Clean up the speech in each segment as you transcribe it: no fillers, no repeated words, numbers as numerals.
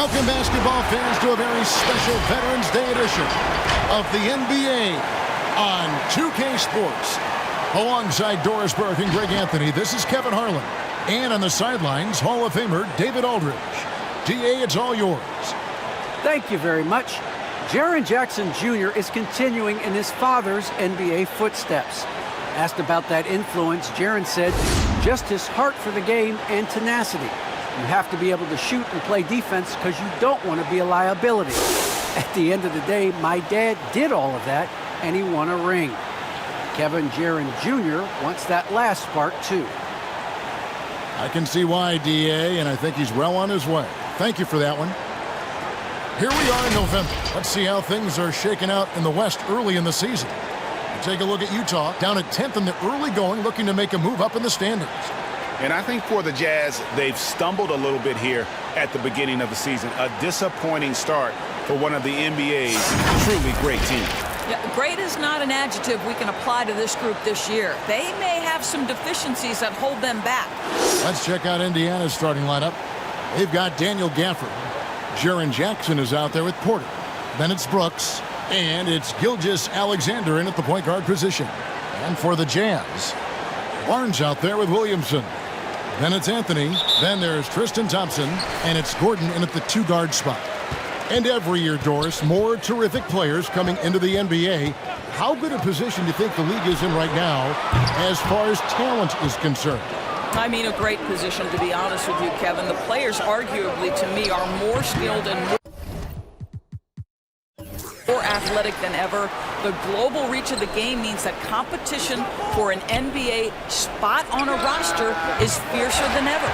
Welcome, basketball fans, to a very special Veterans Day edition of the NBA on 2K Sports. Alongside Doris Burke and Greg Anthony, this is Kevin Harlan. And on the sidelines, Hall of Famer David Aldridge. DA, it's all yours. Thank you very much. Jaren Jackson Jr. is continuing in his father's NBA footsteps. Asked about that influence, Jaren said, just his heart for the game and tenacity. You have to be able to shoot and play defense because you don't want to be a liability. At the end of the day, my dad did all of that, and he won a ring. Kevin Jaren Jr. wants that last part, too. I can see why, DA, and I think he's well on his way. Thank you for that one. Here we are in November. Let's see how things are shaking out in the West early in the season. Take a look at Utah, down at 10th in the early going, looking to make a move up in the standings. And I think for the Jazz, they've stumbled a little bit here at the beginning of the season. A disappointing start for one of the NBA's truly great teams. Yeah, great is not an adjective we can apply to this group this year. They may have some deficiencies that hold them back. Let's check out Indiana's starting lineup. They've got Daniel Gafford. Jaren Jackson is out there with Porter. Then it's Brooks. And it's Gilgeous-Alexander in at the point guard position. And for the Jazz, Barnes out there with Williamson. Then it's Anthony. Then there's Tristan Thompson. And it's Gordon in at the two-guard spot. And every year, Doris, more terrific players coming into the NBA. How good a position do you think the league is in right now as far as talent is concerned? I mean, a great position, to be honest with you, Kevin. The players, arguably, to me, are more skilled and more athletic than ever. The global reach of the game means that competition for an NBA spot on a roster is fiercer than ever.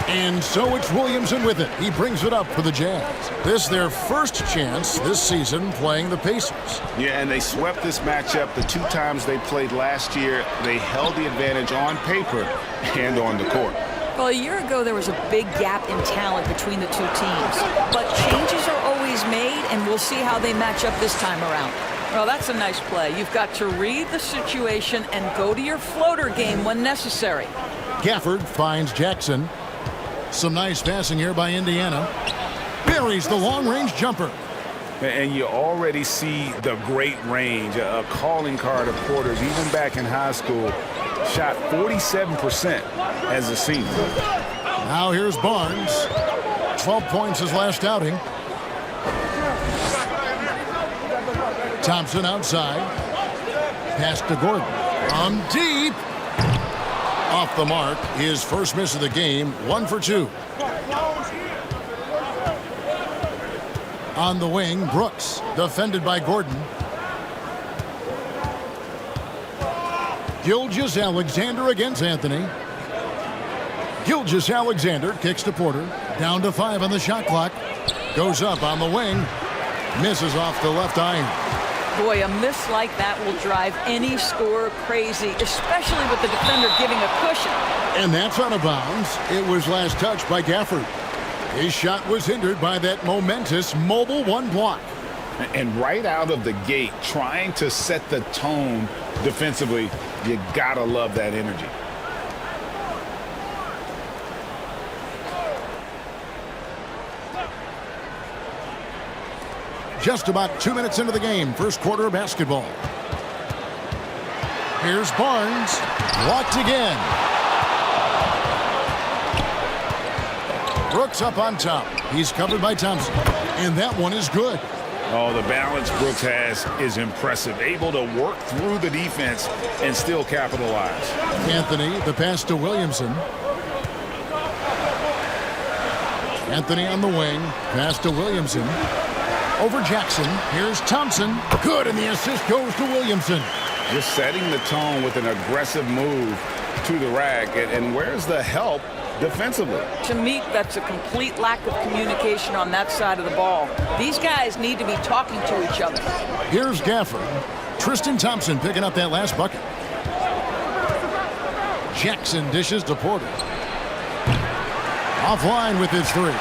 And so it's Williamson with it. He brings it up for the Jazz. This their first chance this season playing the Pacers. Yeah, and they swept this matchup the two times they played last year. They held the advantage on paper and on the court. Well, a year ago, there was a big gap in talent between the two teams. But changes are always made, and we'll see how they match up this time around. Well, that's a nice play. You've got to read the situation and go to your floater game when necessary. Gafford finds Jackson. Some nice passing here by Indiana. Buries the long-range jumper. And you already see the great range, a calling card of Porter's, even back in high school. Shot 47% as a senior. Now here's Barnes. 12 points his last outing. Thompson outside. Pass to Gordon. Deep. Off the mark. His first miss of the game. 1 for 2. On the wing, Brooks. Defended by Gordon. Gilgeous-Alexander against Anthony. Gilgeous-Alexander kicks to Porter. Down to 5 on the shot clock. Goes up on the wing. Misses off the left iron. Boy, a miss like that will drive any scorer crazy, especially with the defender giving a cushion. And that's out of bounds. It was last touched by Gafford. His shot was hindered by that momentous mobile one block. And right out of the gate, trying to set the tone defensively, you gotta love that energy. Just about 2 minutes into the game, first quarter of basketball. Here's Barnes, blocked again. Brooks up on top. He's covered by Thompson, and that one is good. Oh, the balance Brooks has is impressive. Able to work through the defense and still capitalize. Anthony, the pass to Williamson. Anthony on the wing, pass to Williamson. Over Jackson. Here's Thompson. Good, and the assist goes to Williamson. Just setting the tone with an aggressive move to the rack. And where's the help defensively? To me, that's a complete lack of communication on that side of the ball. These guys need to be talking to each other. Here's Gafford. Tristan Thompson picking up that last bucket. Jackson dishes to Porter. Offline with his 3.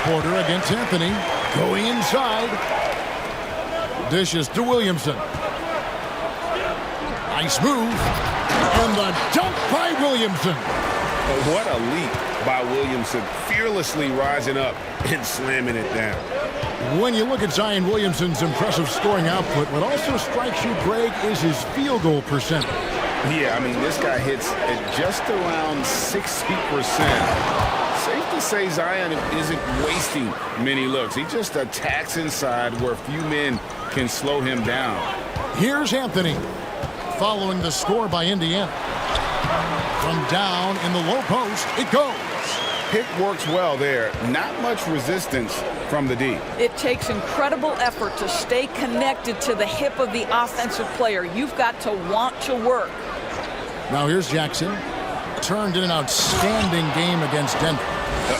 Porter against Anthony. Going inside. Dishes to Williamson. Nice move. And the dunk by Williamson. What a leap by Williamson, fearlessly rising up and slamming it down. When you look at Zion Williamson's impressive scoring output, what also strikes you, Greg, is his field goal percentage. Yeah, I mean, this guy hits at just around 60%. Safe to say Zion isn't wasting many looks. He just attacks inside where few men can slow him down. Here's Anthony following the score by Indiana. From down in the low post, it goes. Pick works well there. Not much resistance from the D. It takes incredible effort to stay connected to the hip of the offensive player. You've got to want to work. Now here's Jackson. Turned in an outstanding game against Denver.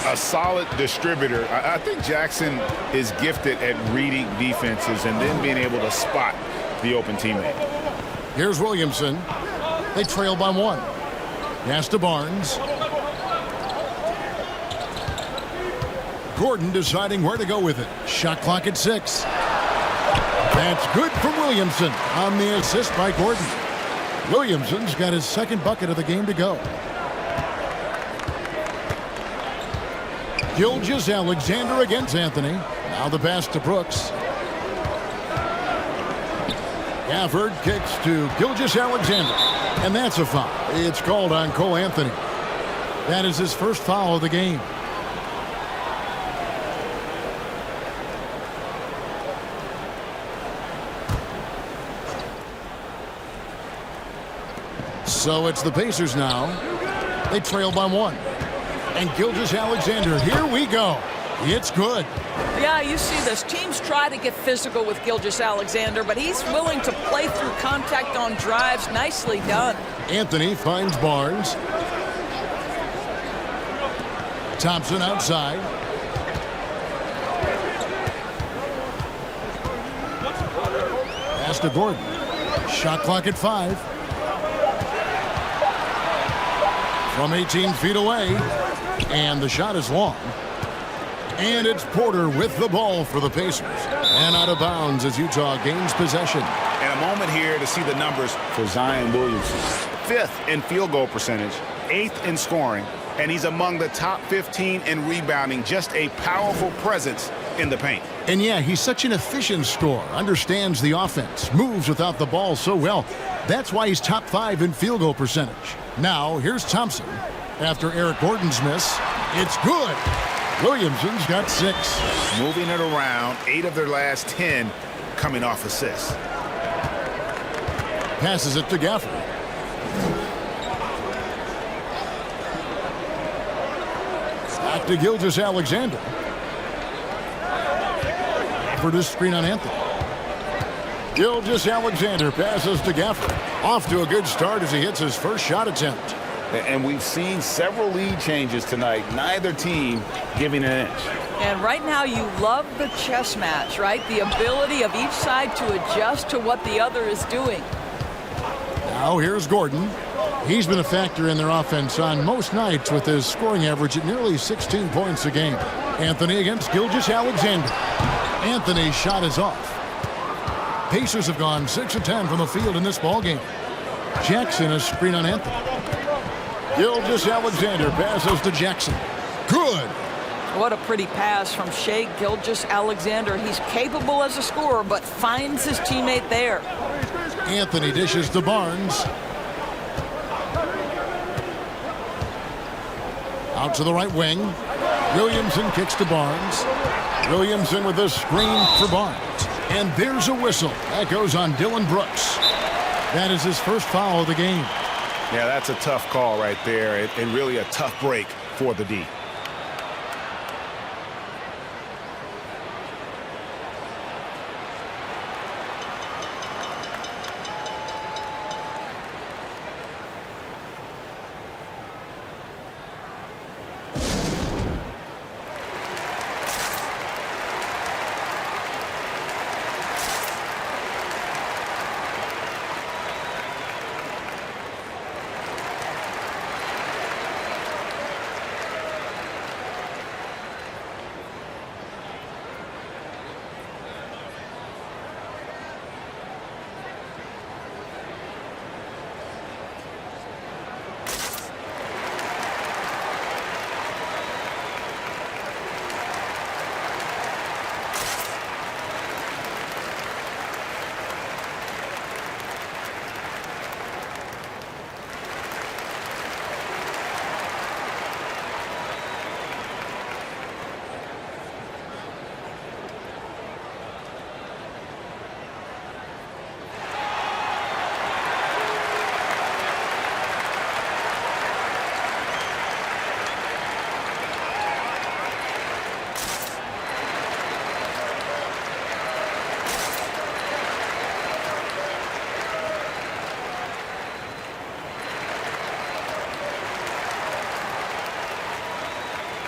A solid distributor. I think Jackson is gifted at reading defenses and then being able to spot the open teammate. Here's Williamson. They trail by 1. Pass to Barnes. Gordon deciding where to go with it. Shot clock at 6. That's good from Williamson on the assist by Gordon. Williamson's got his second bucket of the game to go. Gilgeous Alexander against Anthony. Now the pass to Brooks. Gafford kicks to Gilgeous Alexander. And that's a foul. It's called on Cole Anthony. That is his first foul of the game. So it's the Pacers now. They trail by 1. And Gilgeous Alexander, here we go. It's good. Yeah, you see this. Teams try to get physical with Gilgeous Alexander, but he's willing to play through contact on drives. Nicely done. Anthony finds Barnes. Thompson outside. Pass to Gordon. Shot clock at 5. From 18 feet away. And the shot is long. And it's Porter with the ball for the Pacers. And out of bounds as Utah gains possession. And a moment here to see the numbers for Zion Williamson. 5th in field goal percentage, 8th in scoring, and he's among the top 15 in rebounding. Just a powerful presence in the paint. And yeah, he's such an efficient scorer. Understands the offense. Moves without the ball so well. That's why he's top 5 in field goal percentage. Now, here's Thompson. After Eric Gordon's miss, it's good. Williamson's got 6. Moving it around, 8 of their last 10 coming off assists. Passes it to Gafford. Back to Gilgeous Alexander. For this screen on Anthony. Gilgeous Alexander passes to Gafford. Off to a good start as he hits his first shot attempt. And we've seen several lead changes tonight. Neither team giving an inch. And right now you love the chess match, right? The ability of each side to adjust to what the other is doing. Now here's Gordon. He's been a factor in their offense on most nights with his scoring average at nearly 16 points a game. Anthony against Gilgeous Alexander. Anthony's shot is off. Pacers have gone 6 of 10 from the field in this ballgame. Jackson a screen on Anthony. Gilgeous Alexander passes to Jackson. Good. What a pretty pass from Shai Gilgeous-Alexander. He's capable as a scorer, but finds his teammate there. Anthony dishes to Barnes. Out to the right wing. Williamson kicks to Barnes. Williamson with a screen for Barnes. And there's a whistle. That goes on Dylan Brooks. That is his first foul of the game. Yeah, that's a tough call right there, and really a tough break for the D.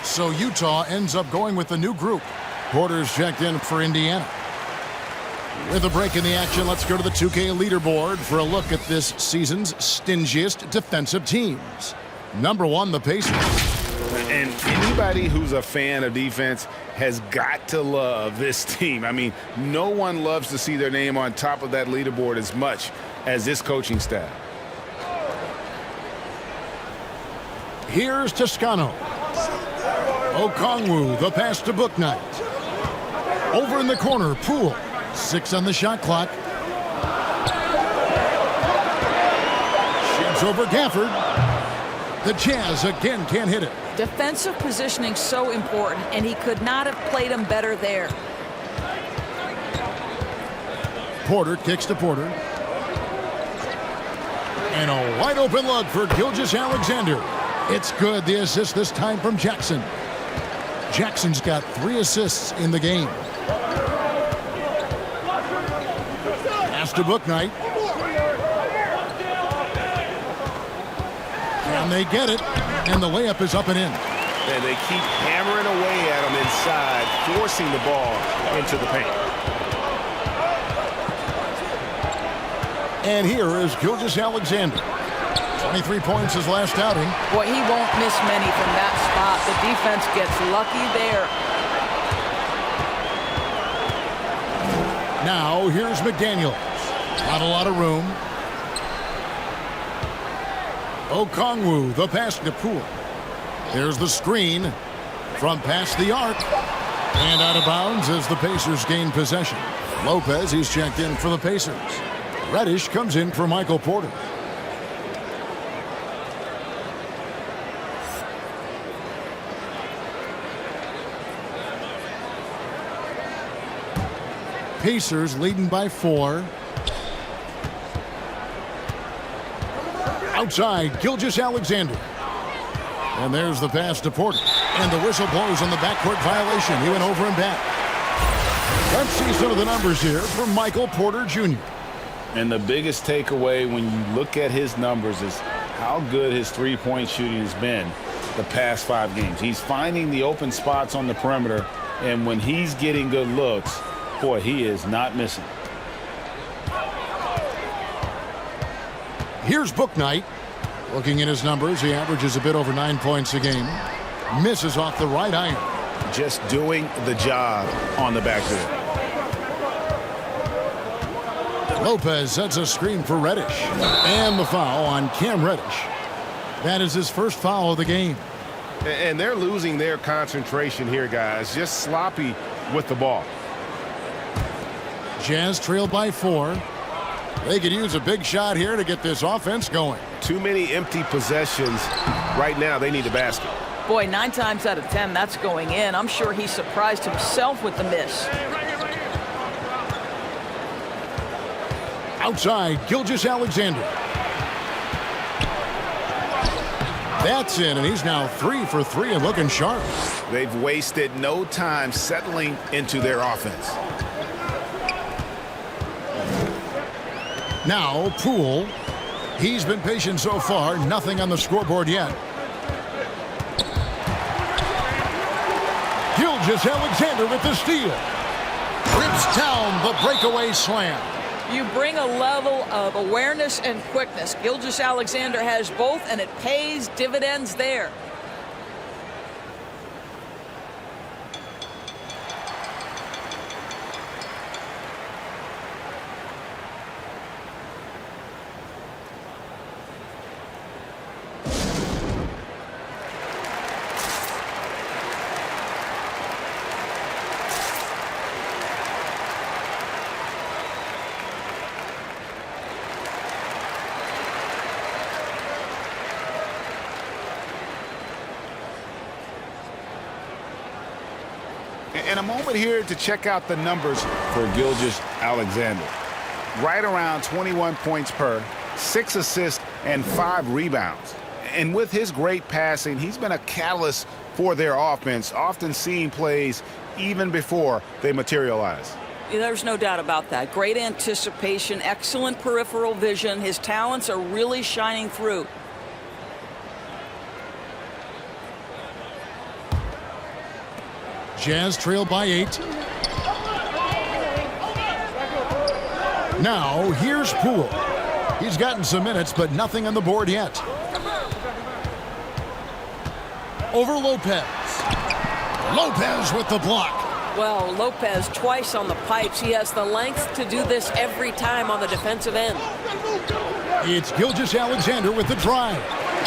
So Utah ends up going with the new group. Porter's checked in for Indiana. With a break in the action, let's go to the 2K leaderboard for a look at this season's stingiest defensive teams. Number 1, the Pacers. And anybody who's a fan of defense has got to love this team. I mean, no one loves to see their name on top of that leaderboard as much as this coaching staff. Here's Toscano. Okongwu, the pass to Bouknight. Over in the corner, Poole. 6 on the shot clock. Shoots over Gafford. The Jazz again can't hit it. Defensive positioning so important, and he could not have played him better there. Porter kicks to Porter. And a wide open look for Gilgeous-Alexander. It's good. The assist this time from Jackson. Jackson's got 3 assists in the game. Pass to Bouknight. And they get it. And the layup is up and in. And they keep hammering away at him inside, forcing the ball into the paint. And here is Gilgeous-Alexander. 23 points his last outing. Boy, he won't miss many from that spot. The defense gets lucky there. Now, here's McDaniels. Not a lot of room. Okongwu, the pass to Poole. There's the screen from past the arc. And out of bounds as the Pacers gain possession. Lopez, he's checked in for the Pacers. Reddish comes in for Michael Porter. Pacers leading by 4. Outside, Gilgeous-Alexander. And there's the pass to Porter. And the whistle blows on the backcourt violation. He went over and back. Let's see some of the numbers here from Michael Porter Jr. And the biggest takeaway when you look at his numbers is how good his three-point shooting has been the past 5 games. He's finding the open spots on the perimeter, and when he's getting good looks, boy, he is not missing. Here's Bouknight. Looking at his numbers, he averages a bit over 9 points a game. Misses off the right iron. Just doing the job on the backboard. Lopez sets a screen for Reddish. And the foul on Cam Reddish. That is his first foul of the game. And they're losing their concentration here, guys. Just sloppy with the ball. Jazz trail by 4. They could use a big shot here to get this offense going. Too many empty possessions. Right now, they need a basket. Boy, 9 times out of 10, that's going in. I'm sure he surprised himself with the miss. Outside, Gilgeous-Alexander. That's in, and he's now 3 for 3 and looking sharp. They've wasted no time settling into their offense. Now, Poole. He's been patient so far. Nothing on the scoreboard yet. Gilgeous-Alexander with the steal. Rips down the breakaway slam. You bring a level of awareness and quickness. Gilgeous-Alexander has both, and it pays dividends there. And a moment here to check out the numbers for Gilgeous-Alexander. Right around 21 points per, 6 assists, and 5 rebounds. And with his great passing, he's been a catalyst for their offense, often seeing plays even before they materialize. There's no doubt about that. Great anticipation, excellent peripheral vision. His talents are really shining through. Jazz trail by 8. Now, here's Poole. He's gotten some minutes, but nothing on the board yet. Over Lopez. Lopez with the block. Well, Lopez twice on the pipes. He has the length to do this every time on the defensive end. It's Gilgeous-Alexander with the drive,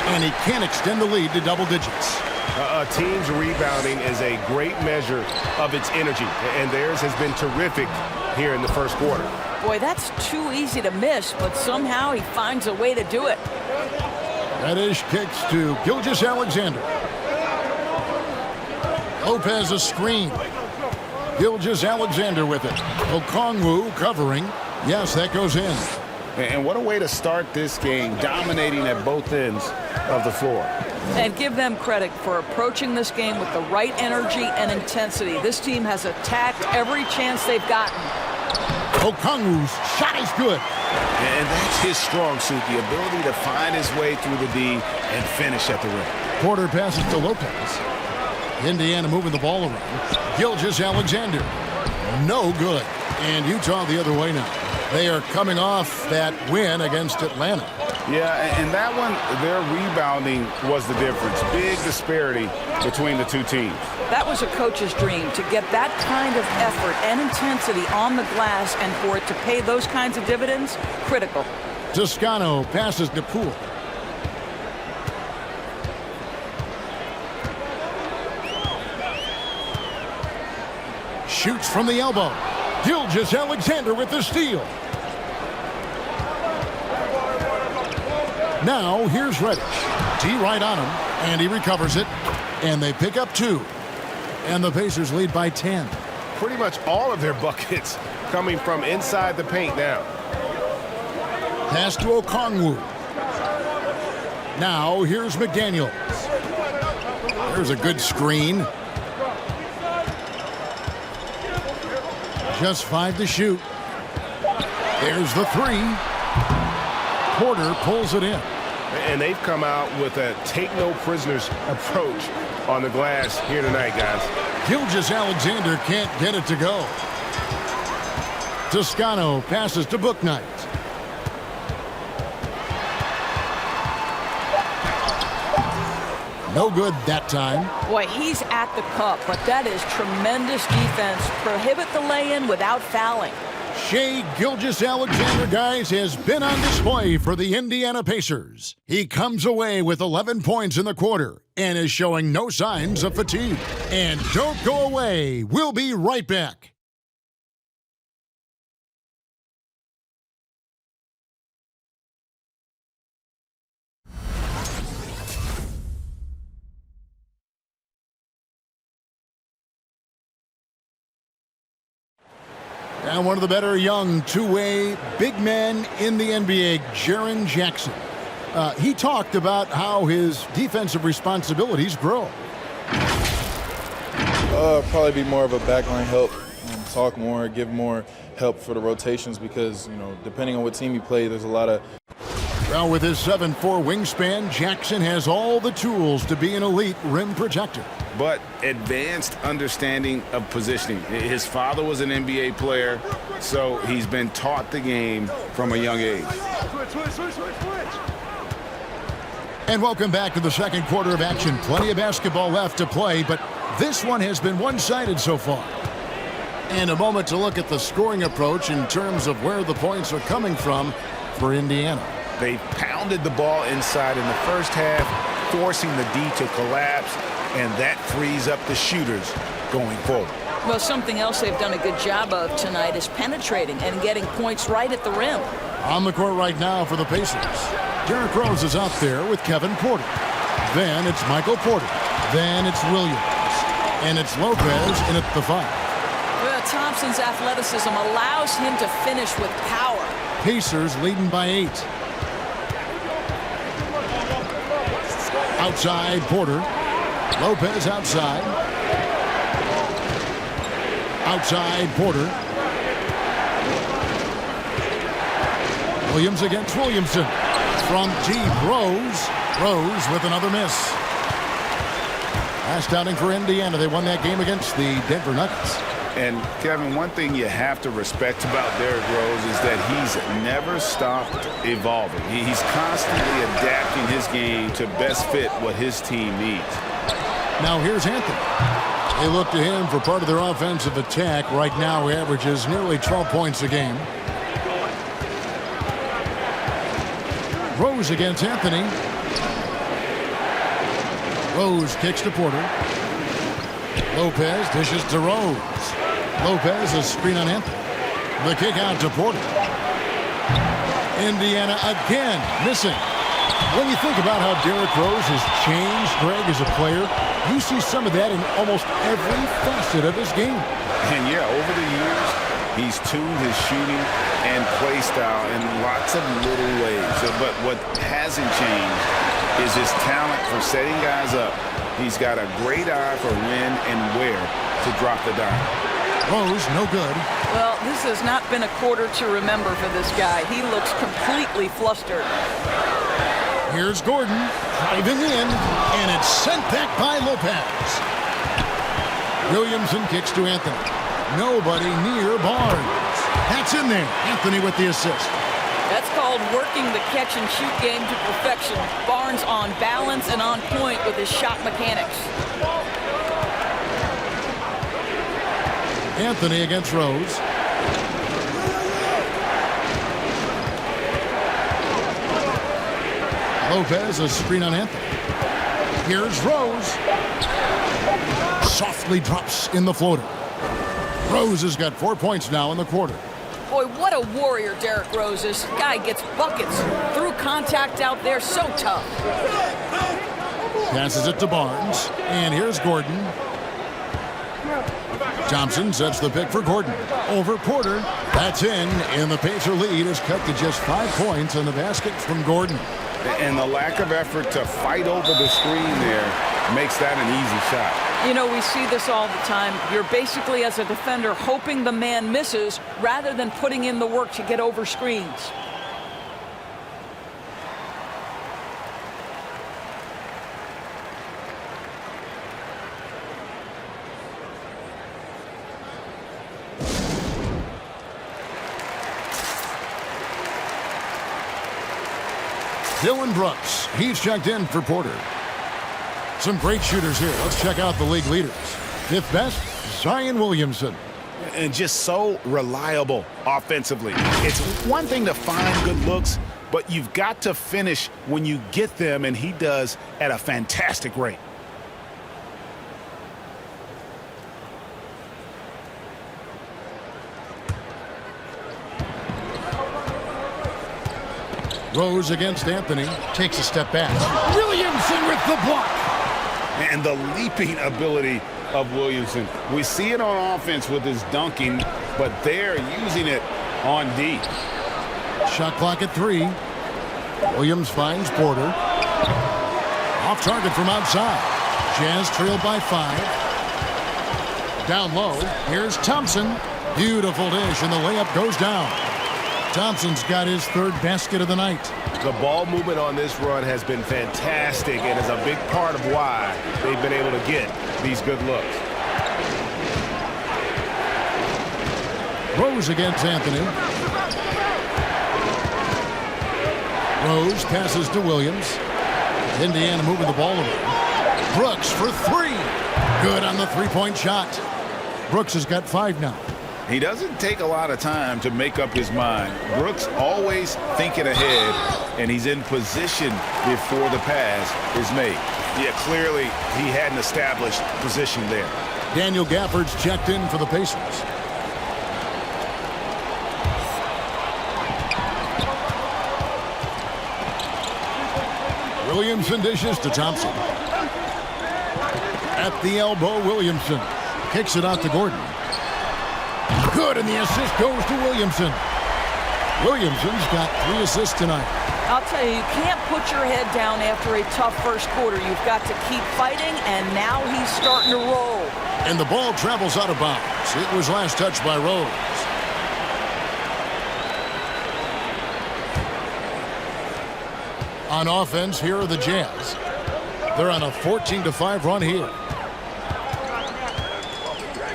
and he can't extend the lead to double digits. A team's rebounding is a great measure of its energy, and theirs has been terrific here in the first quarter. Boy, that's too easy to miss, but somehow he finds a way to do it. Reddish kicks to Gilgeous-Alexander. Lopez a screen. Gilgeous-Alexander with it. Okongwu covering. Yes, that goes in. And what a way to start this game, dominating at both ends of the floor. And give them credit for approaching this game with the right energy and intensity. This team has attacked every chance they've gotten. Okongwu's shot is good. And that's his strong suit, the ability to find his way through the D and finish at the rim. Porter passes to Lopez. Indiana moving the ball around. Gilgeous-Alexander. No good. And Utah the other way now. They are coming off that win against Atlanta. Yeah, and that one, their rebounding was the difference. Big disparity between the two teams. That was a coach's dream, to get that kind of effort and intensity on the glass, and for it to pay those kinds of dividends, critical. Toscano passes to Poole. Shoots from the elbow. Gilgeous-Alexander with the steal. Now here's Reddish. T right on him, and he recovers it. And they pick up 2. And the Pacers lead by 10. Pretty much all of their buckets coming from inside the paint now. Pass to Okongwu. Now here's McDaniels. There's a good screen. Just 5 to shoot. There's the 3. Porter pulls it in. And they've come out with a take-no-prisoners approach on the glass here tonight, guys. Gilgeous-Alexander can't get it to go. Toscano passes to Bouknight. No good that time. Boy, he's at the cup, but that is tremendous defense. Prohibit the lay-in without fouling. Shai Gilgeous-Alexander, guys, has been on display for the Indiana Pacers. He comes away with 11 points in the quarter and is showing no signs of fatigue. And don't go away. We'll be right back. And one of the better young two-way big men in the NBA, Jaren Jackson. He talked about how his defensive responsibilities grow. Probably be more of a backline help, talk more, give more help for the rotations because, you know, depending on what team you play, there's a lot of... Well, with his 7'4" wingspan, Jackson has all the tools to be an elite rim protector. But advanced understanding of positioning. His father was an NBA player, so he's been taught the game from a young age. And welcome back to the second quarter of action. Plenty of basketball left to play, but this one has been one-sided so far. And a moment to look at the scoring approach in terms of where the points are coming from for Indiana. They pounded the ball inside in the first half, forcing the D to collapse, and that frees up the shooters going forward. Well, something else they've done a good job of tonight is penetrating and getting points right at the rim. On the court right now for the Pacers. Derrick Rose is out there with Kevin Porter. Then it's Michael Porter. Then it's Williams. And it's Lopez in at the 5. Well, Thompson's athleticism allows him to finish with power. Pacers leading by 8. Outside Porter. Lopez outside. Outside Porter. Williams against Williamson. From deep, Rose with another miss. Last outing for Indiana, they won that game against the Denver Nuggets. And, Kevin, one thing you have to respect about Derrick Rose is that he's never stopped evolving. He's constantly adapting his game to best fit what his team needs. Now here's Anthony. They look to him for part of their offensive attack. Right now he averages nearly 12 points a game. Rose against Anthony. Rose kicks to Porter. Lopez dishes to Rose. Lopez, a screen on Anthony. The kick out to Porter. Indiana again missing. When you think about how Derrick Rose has changed, Greg, as a player, you see some of that in almost every facet of his game. And, yeah, over the years, he's tuned his shooting and play style in lots of little ways. But what hasn't changed is his talent for setting guys up. He's got a great eye for when and where to drop the dime. Rose, no good. Well, this has not been a quarter to remember for this guy. He looks completely flustered. Here's Gordon driving in, and it's sent back by Lopez. Williamson kicks to Anthony. Nobody near Barnes. That's in there. Anthony with the assist. That's called working the catch-and-shoot game to perfection. Barnes on balance and on point with his shot mechanics. Anthony against Rose. Lopez, a screen on Anthony. Here's Rose. Softly drops in the floater. Rose has got 4 points now in the quarter. Boy, what a warrior Derrick Rose is. Guy gets buckets through contact out there, so tough. Passes it to Barnes. And here's Gordon. Thompson sets the pick for Gordon. Over Porter. That's in. And the Pacer lead is cut to just 5 points on the basket from Gordon. And the lack of effort to fight over the screen there makes that an easy shot. You know, we see this all the time. You're basically, as a defender, hoping the man misses rather than putting in the work to get over screens. Dylan Brooks, he's checked in for Porter. Some great shooters here. Let's check out the league leaders. Fifth best, Zion Williamson. And just so reliable offensively. It's one thing to find good looks, but you've got to finish when you get them, and he does at a fantastic rate. Rose against Anthony. Takes a step back. Williamson with the block. And the leaping ability of Williamson. We see it on offense with his dunking, but they're using it on D. Shot clock at 3. Williams finds Porter. Off target from outside. Jazz trailed by 5. Down low. Here's Thompson. Beautiful dish, and the layup goes down. Thompson's got his 3rd basket of the night. The ball movement on this run has been fantastic and is a big part of why they've been able to get these good looks. Rose against Anthony. Rose passes to Williams. Indiana moving the ball around. Brooks for 3. Good on the 3-point shot. Brooks has got 5 now. He doesn't take a lot of time to make up his mind. Brooks always thinking ahead, and he's in position before the pass is made. Yeah, clearly he had an established position there. Daniel Gafford's checked in for the Pacers. Williamson dishes to Thompson. At the elbow, Williamson kicks it out to Gordon. Good, and the assist goes to Williamson. Williamson's got 3 assists tonight. I'll tell you, you can't put your head down after a tough first quarter. You've got to keep fighting, and now he's starting to roll. And the ball travels out of bounds. It was last touched by Rose. On offense, here are the Jazz. They're on a 14-5 run here.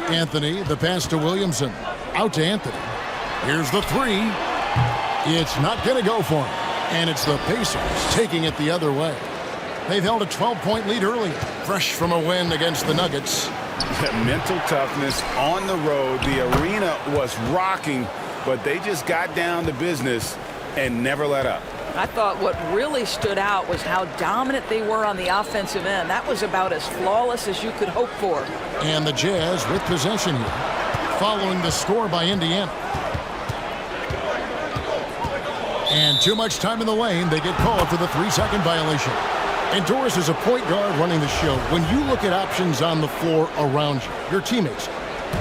Anthony, the pass to Williamson. Out to Anthony. Here's the three. It's not going to go for him. And it's the Pacers taking it the other way. They've held a 12-point lead early, fresh from a win against the Nuggets. Mental toughness on the road. The arena was rocking, but they just got down to business and never let up. I thought what really stood out was how dominant they were on the offensive end. That was about as flawless as you could hope for. And the Jazz with possession here, following the score by Indiana. And too much time in the lane. They get called for the 3-second violation. And Doris is a point guard running the show. When you look at options on the floor around you, your teammates,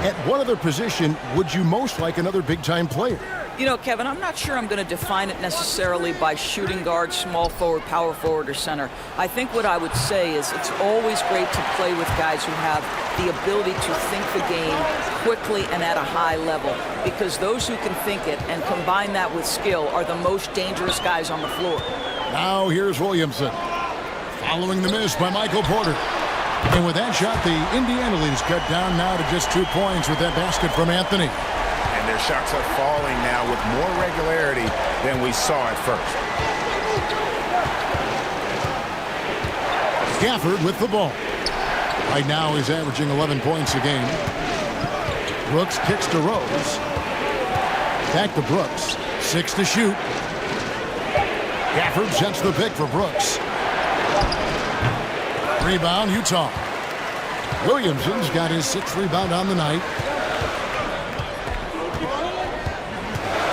at what other position would you most like another big-time player? You know, Kevin, I'm not sure I'm going to define it necessarily by shooting guard, small forward, power forward, or center. I think what I would say is it's always great to play with guys who have the ability to think the game quickly and at a high level, because those who can think it and combine that with skill are the most dangerous guys on the floor. Now here's Williamson, following the miss by Michael Porter. And with that shot, the Indiana lead is cut down now to just 2 points with that basket from Anthony. And their shots are falling now with more regularity than we saw at first. Gafford with the ball. Right now he's averaging 11 points a game. Brooks kicks to Rose. Back to Brooks. 6 to shoot. Gafford sets the pick for Brooks. Rebound, Utah. Williamson's got his 6th rebound on the night.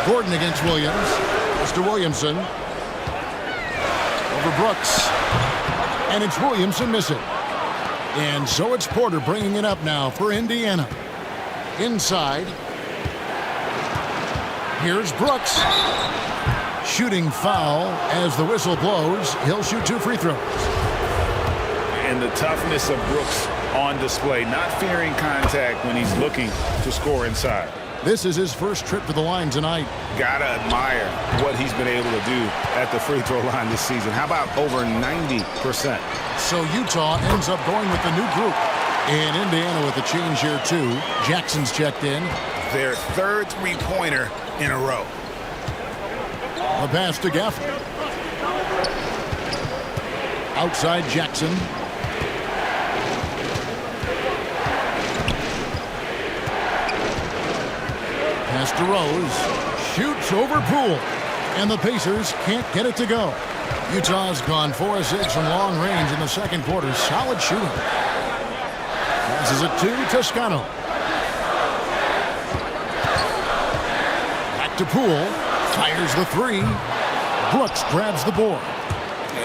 Gordon against Williams. It's to Williamson. Over Brooks. And it's Williamson missing. And so it's Porter bringing it up now for Indiana. Inside. Here's Brooks. Shooting foul as the whistle blows. He'll shoot 2 free throws. And the toughness of Brooks on display, not fearing contact when he's looking to score inside. This is his first trip to the line tonight. Gotta admire what he's been able to do at the free throw line this season. How about over 90%? So Utah ends up going with the new group. And Indiana with a change here too. Jackson's checked in. Their 3rd three-pointer in a row. A pass to Gafford. Outside Jackson. Pass to Rose. Shoots over Poole. And the Pacers can't get it to go. Utah's gone 4 of 6 from long range in the second quarter. Solid shooting. Passes it to Toscano. Back to Poole. Fires the 3. Brooks grabs the board.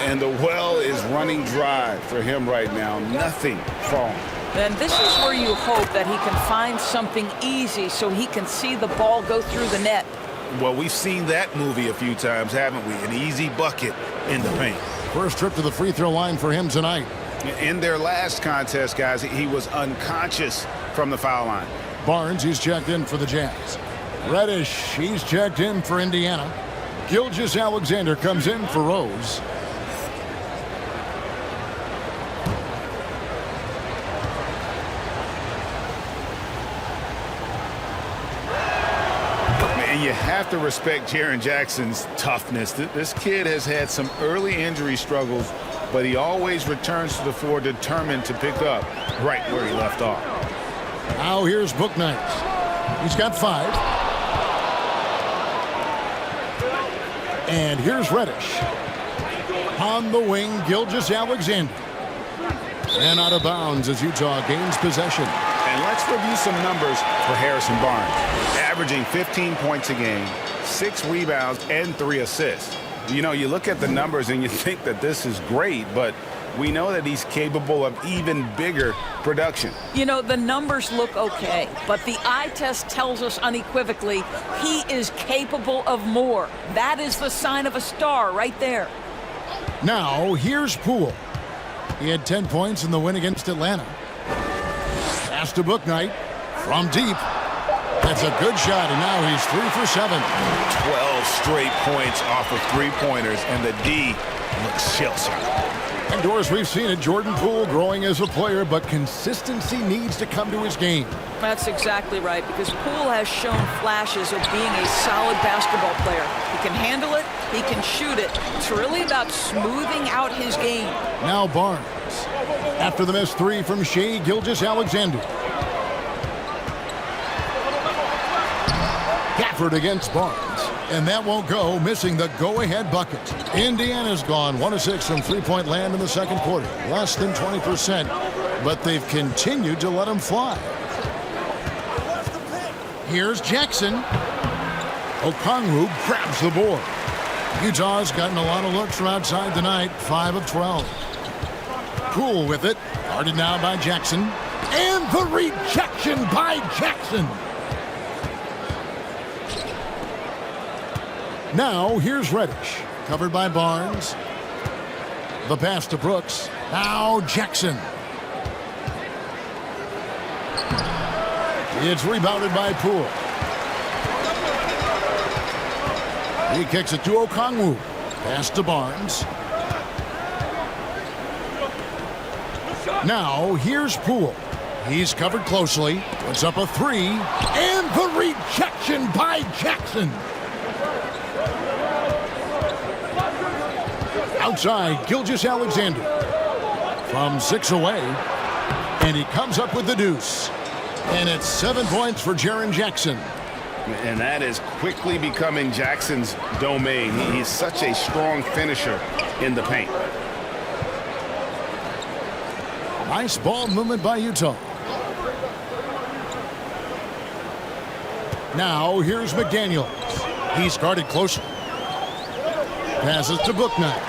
And the well is running dry for him right now. Nothing falling. And this is where you hope that he can find something easy so he can see the ball go through the net. Well, we've seen that movie a few times, haven't we? An easy bucket in the paint. First trip to the free throw line for him tonight. In their last contest, guys, he was unconscious from the foul line. Barnes, he's checked in for the Jazz. Reddish, he's checked in for Indiana. Gilgeous-Alexander comes in for Rose. And you have to respect Jaren Jackson's toughness. This kid has had some early injury struggles, but he always returns to the floor determined to pick up right where he left off. Now here's Bouknight. He's got 5. And here's Reddish. On the wing, Gilgeous-Alexander. And out of bounds as Utah gains possession. And let's review some numbers for Harrison Barnes. Averaging 15 points a game, 6 rebounds, and 3 assists. You know, you look at the numbers and you think that this is great, but we know that he's capable of even bigger production. You know, the numbers look okay, but the eye test tells us unequivocally he is capable of more. That is the sign of a star right there. Now, here's Poole. He had 10 points in the win against Atlanta. Pass to Bouknight from deep. That's a good shot, and now he's 3 for 7. 12 straight points off of 3-pointers, and the D looks shell-shocked. Doris, we've seen it. Jordan Poole growing as a player, but consistency needs to come to his game. That's exactly right, because Poole has shown flashes of being a solid basketball player. He can handle it. He can shoot it. It's really about smoothing out his game. Now Barnes. After the missed three from Shea Gilgeous-Alexander. Gafford against Barnes. And that won't go, missing the go-ahead bucket. Indiana's gone 1 of 6 from three-point land in the second quarter. Less than 20%, but they've continued to let them fly. Here's Jackson. Okongwu grabs the board. Utah's gotten a lot of looks from outside tonight, 5 of 12. Poole with it, guarded now by Jackson. And the rejection by Jackson. Now, here's Reddish, covered by Barnes. The pass to Brooks. Now, Jackson. It's rebounded by Poole. He kicks it to Okongwu. Pass to Barnes. Now, here's Poole. He's covered closely. Puts up a three. And the rejection by Jackson. Outside, Gilgeous-Alexander. From 6 away. And he comes up with the deuce. And it's 7 points for Jaren Jackson. And that is quickly becoming Jackson's domain. He's such a strong finisher in the paint. Nice ball movement by Utah. Now, here's McDaniels. He's guarded closely. Passes to Bouknight.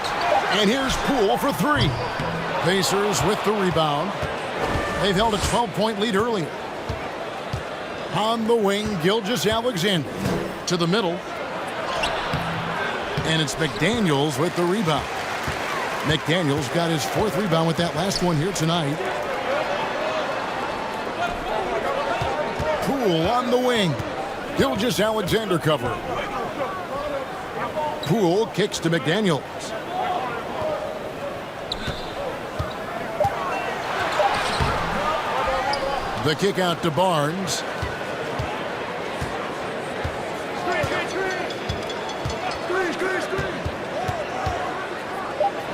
And here's Poole for 3. Pacers with the rebound. They've held a 12-point lead earlier. On the wing, Gilgeous-Alexander to the middle. And it's McDaniels with the rebound. McDaniels got his 4th rebound with that last one here tonight. Poole on the wing. Gilgeous-Alexander cover. Poole kicks to McDaniels. The kick out to Barnes.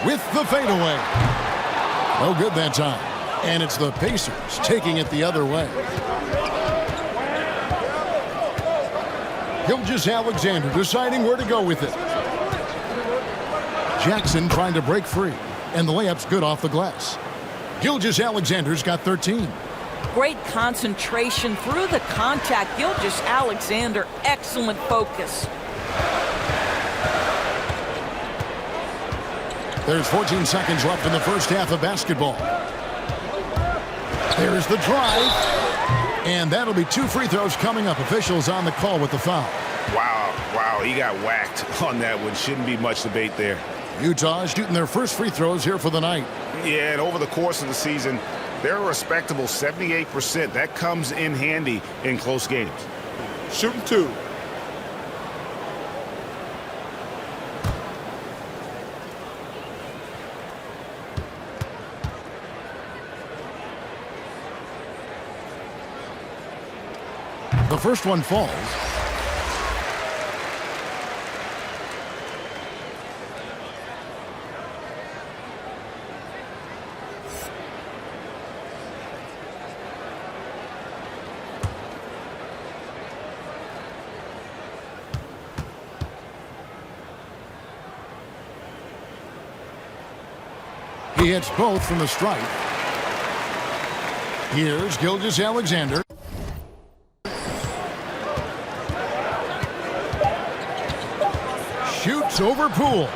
With the fadeaway. No good that time. And it's the Pacers taking it the other way. Gilgeous-Alexander deciding where to go with it. Jackson trying to break free. And the layup's good off the glass. Gilgeous-Alexander's got 13. Great concentration through the contact. Gilgeous-Alexander, excellent focus. There's 14 seconds left in the first half of basketball. There's the drive. And that'll be 2 free throws coming up. Officials on the call with the foul. Wow, he got whacked on that one. Shouldn't be much debate there. Utah is shooting their first free throws here for the night. Yeah, and over the course of the season, they're a respectable 78%. That comes in handy in close games. Shooting 2. The first one falls. He hits both from the stripe. Here's Gilgeous-Alexander. Shoots over Poole.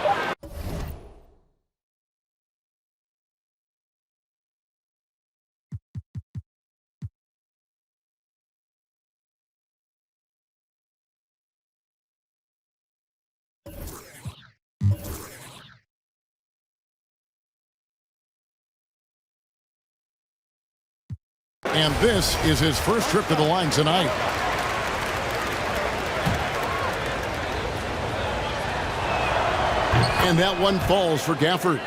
And this is his first trip to the line tonight. And that one falls for Gafford.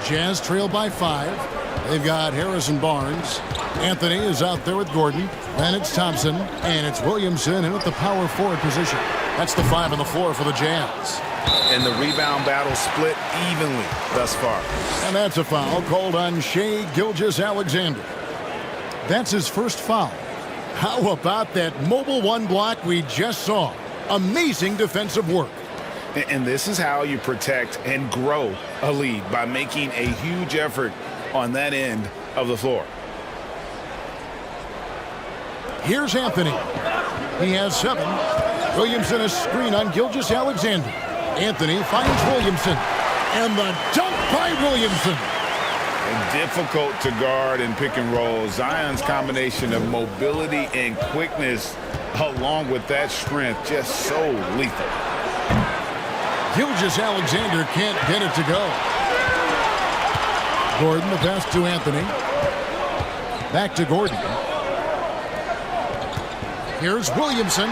Jazz trail by 5. They've got Harrison Barnes. Anthony is out there with Gordon. Then it's Thompson, and it's Williamson in at the power forward position. That's the 5 on the floor for the Jazz. And the rebound battle split evenly thus far. And that's a foul called on Shai Gilgeous-Alexander. That's his first foul. How about that mobile one block we just saw? Amazing defensive work. And this is how you protect and grow a lead, by making a huge effort on that end of the floor. Here's Anthony. He has 7. Williamson a screen on Gilgeous-Alexander. Anthony finds Williamson. And the dunk by Williamson. And difficult to guard in pick and roll. Zion's combination of mobility and quickness, along with that strength, just so lethal. Gilgeous-Alexander can't get it to go. Gordon, the pass to Anthony. Back to Gordon. Here's Williamson.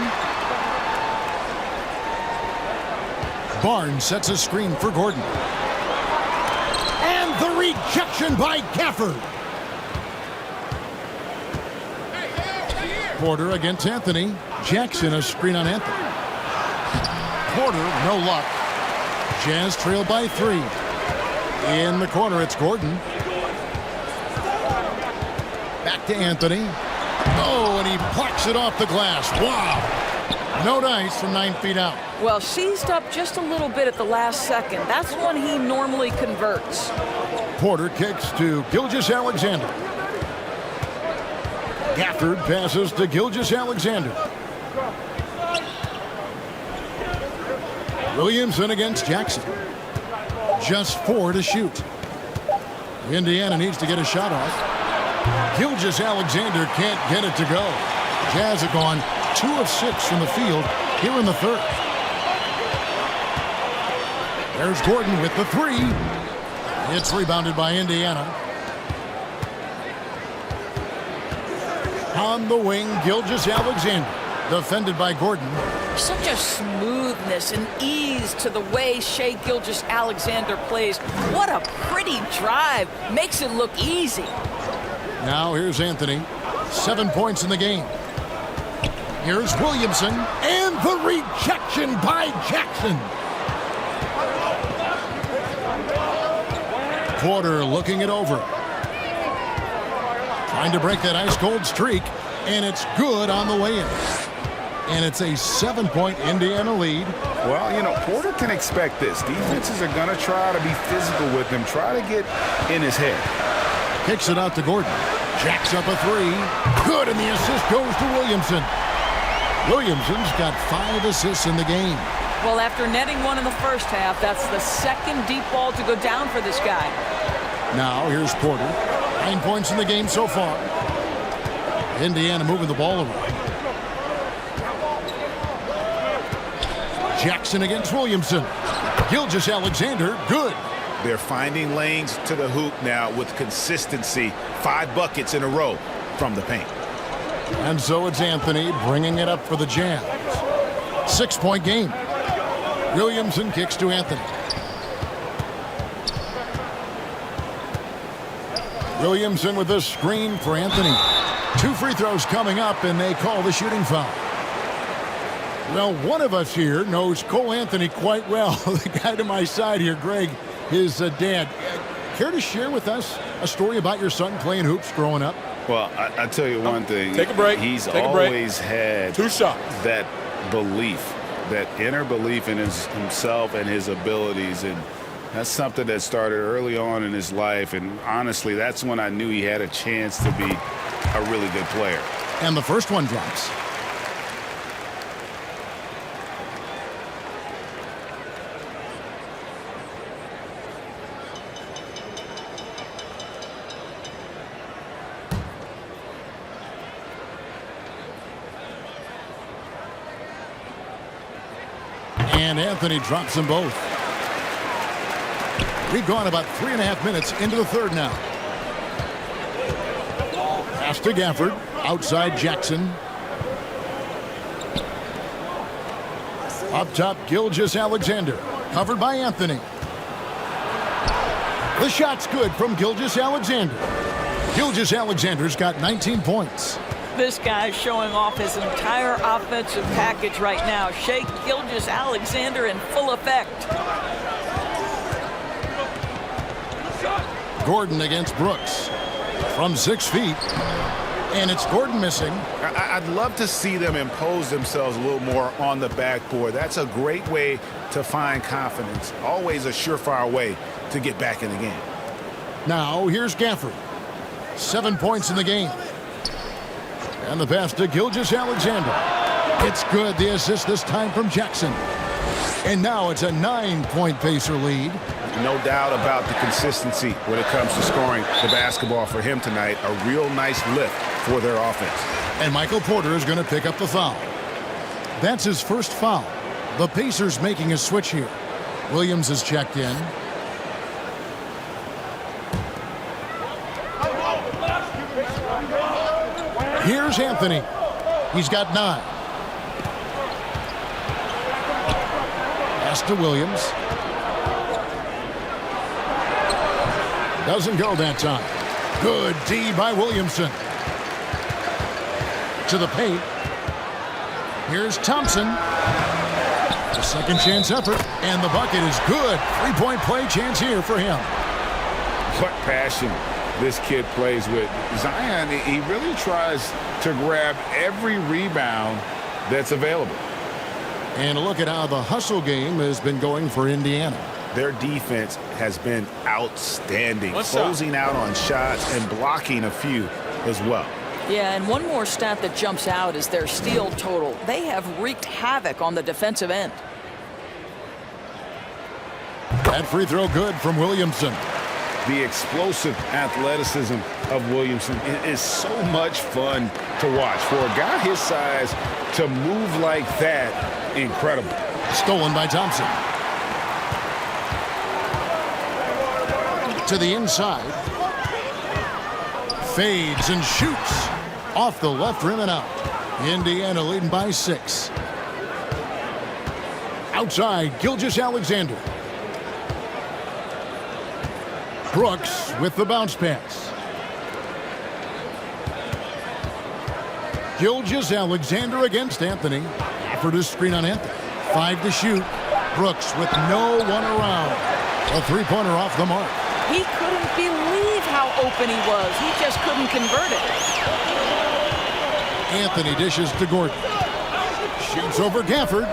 Barnes sets a screen for Gordon. And the rejection by Gafford. Porter against Anthony. Jackson a screen on Anthony. Porter, no luck. Jazz trail by 3. In the corner, it's Gordon. Back to Anthony. Oh, and he plucks it off the glass. Wow. No dice from 9 feet out. Well, seized up just a little bit at the last second. That's when he normally converts. Porter kicks to Gilgeous-Alexander. Gafford passes to Gilgeous-Alexander. Williamson against Jackson. Just 4 to shoot. Indiana needs to get a shot off. Gilgeous-Alexander can't get it to go. Jazz have gone 2 of 6 from the field here in the third. There's Gordon with the 3. It's rebounded by Indiana. On the wing, Gilgeous-Alexander. Defended by Gordon. Such a smoothness and ease to the way Shai Gilgeous-Alexander plays. What a pretty drive. Makes it look easy. Now here's Anthony. 7 points in the game. Here's Williamson. And the rejection by Jackson. Porter looking it over. Trying to break that ice-cold streak. And it's good on the way in. And it's a 7-point Indiana lead. Well, you know, Porter can expect this. Defenses are going to try to be physical with him, try to get in his head. Kicks it out to Gordon. Jacks up a 3. Good, and the assist goes to Williamson. Williamson's got 5 assists in the game. Well, after netting 1 in the first half, that's the second deep ball to go down for this guy. Now here's Porter. 9 points in the game so far. Indiana moving the ball around. Jackson against Williamson. Gilgeous-Alexander, good. They're finding lanes to the hoop now with consistency. 5 buckets in a row from the paint. And so it's Anthony bringing it up for the Jazz. 6-point game. Williamson kicks to Anthony. Williamson with a screen for Anthony. 2 free throws coming up, and they call the shooting foul. Well, one of us here knows Cole Anthony quite well. The guy to my side here, Greg, his dad. Care to share with us a story about your son playing hoops growing up? Well, I tell you one thing. Take a break. He's Take a always break. had 2 shots. That belief, that inner belief in himself and his abilities. And that's something that started early on in his life. And honestly, that's when I knew he had a chance to be a really good player. And the first one drops. And Anthony drops them both. We've gone about 3.5 minutes into the third now. Pass to Gafford. Outside Jackson. Up top, Gilgeous-Alexander. Covered by Anthony. The shot's good from Gilgeous-Alexander. Gilgeous-Alexander's got 19 points. This guy's showing off his entire offensive package right now. Shea Gilgeous-Alexander in full effect. Gordon against Brooks from 6 feet. And it's Gordon missing. I'd love to see them impose themselves a little more on the backboard. That's a great way to find confidence. Always a surefire way to get back in the game. Now, here's Gafford. 7 points in the game. And the pass to Gilgeous-Alexander. It's good. The assist this time from Jackson. And now it's a 9-point Pacer lead. No doubt about the consistency when it comes to scoring the basketball for him tonight. A real nice lift for their offense. And Michael Porter is going to pick up the foul. That's his first foul. The Pacers making a switch here. Williams is checked in. Here's Anthony. He's got 9. Pass to Williams. Doesn't go that time. Good D by Williamson. To the paint. Here's Thompson. A second chance effort. And the bucket is good. 3-point play chance here for him. What passion this kid plays with. Zion, he really tries to grab every rebound that's available. And a look at how the hustle game has been going for Indiana. Their defense has been outstanding, What's closing out on shots and blocking a few as well. Yeah, and one more stat that jumps out is their steal total. They have wreaked havoc on the defensive end. That free throw good from Williamson. The explosive athleticism of Williamson is so much fun to watch. For a guy his size to move like that, incredible. Stolen by Thompson. To the inside. Fades and shoots. Off the left rim and out. Indiana leading by 6. Outside, Gilgeous-Alexander. Brooks with the bounce pass. Gilgeous-Alexander against Anthony. Effort is screen on Anthony. 5 to shoot. Brooks with no one around. A three-pointer off the mark. He couldn't believe how open he was. He just couldn't convert it. Anthony dishes to Gordon. Shoots over Gafford.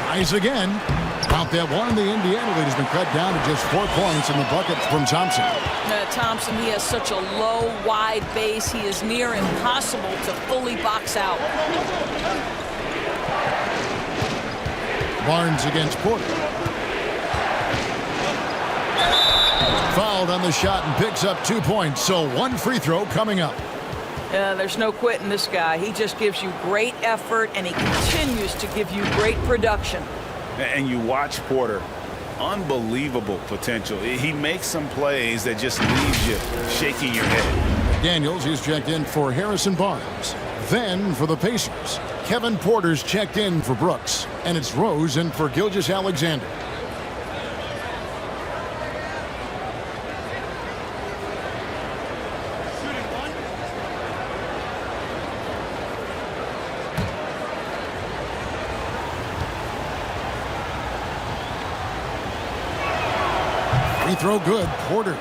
Tries again. Count that one. The Indiana lead has been cut down to just 4 points in the bucket from Thompson. Thompson, he has such a low, wide base. He is near impossible to fully box out. Barnes against Porter. Fouled on the shot and picks up 2 points. So 1 free throw coming up. There's no quitting this guy. He just gives you great effort, and he continues to give you great production. And you watch Porter, unbelievable potential. He makes some plays that just leaves you shaking your head. Daniels is checked in for Harrison Barnes. Then for the Pacers, Kevin Porter's checked in for Brooks. And it's Rose in for Gilgeous-Alexander. Free throw good, Porter.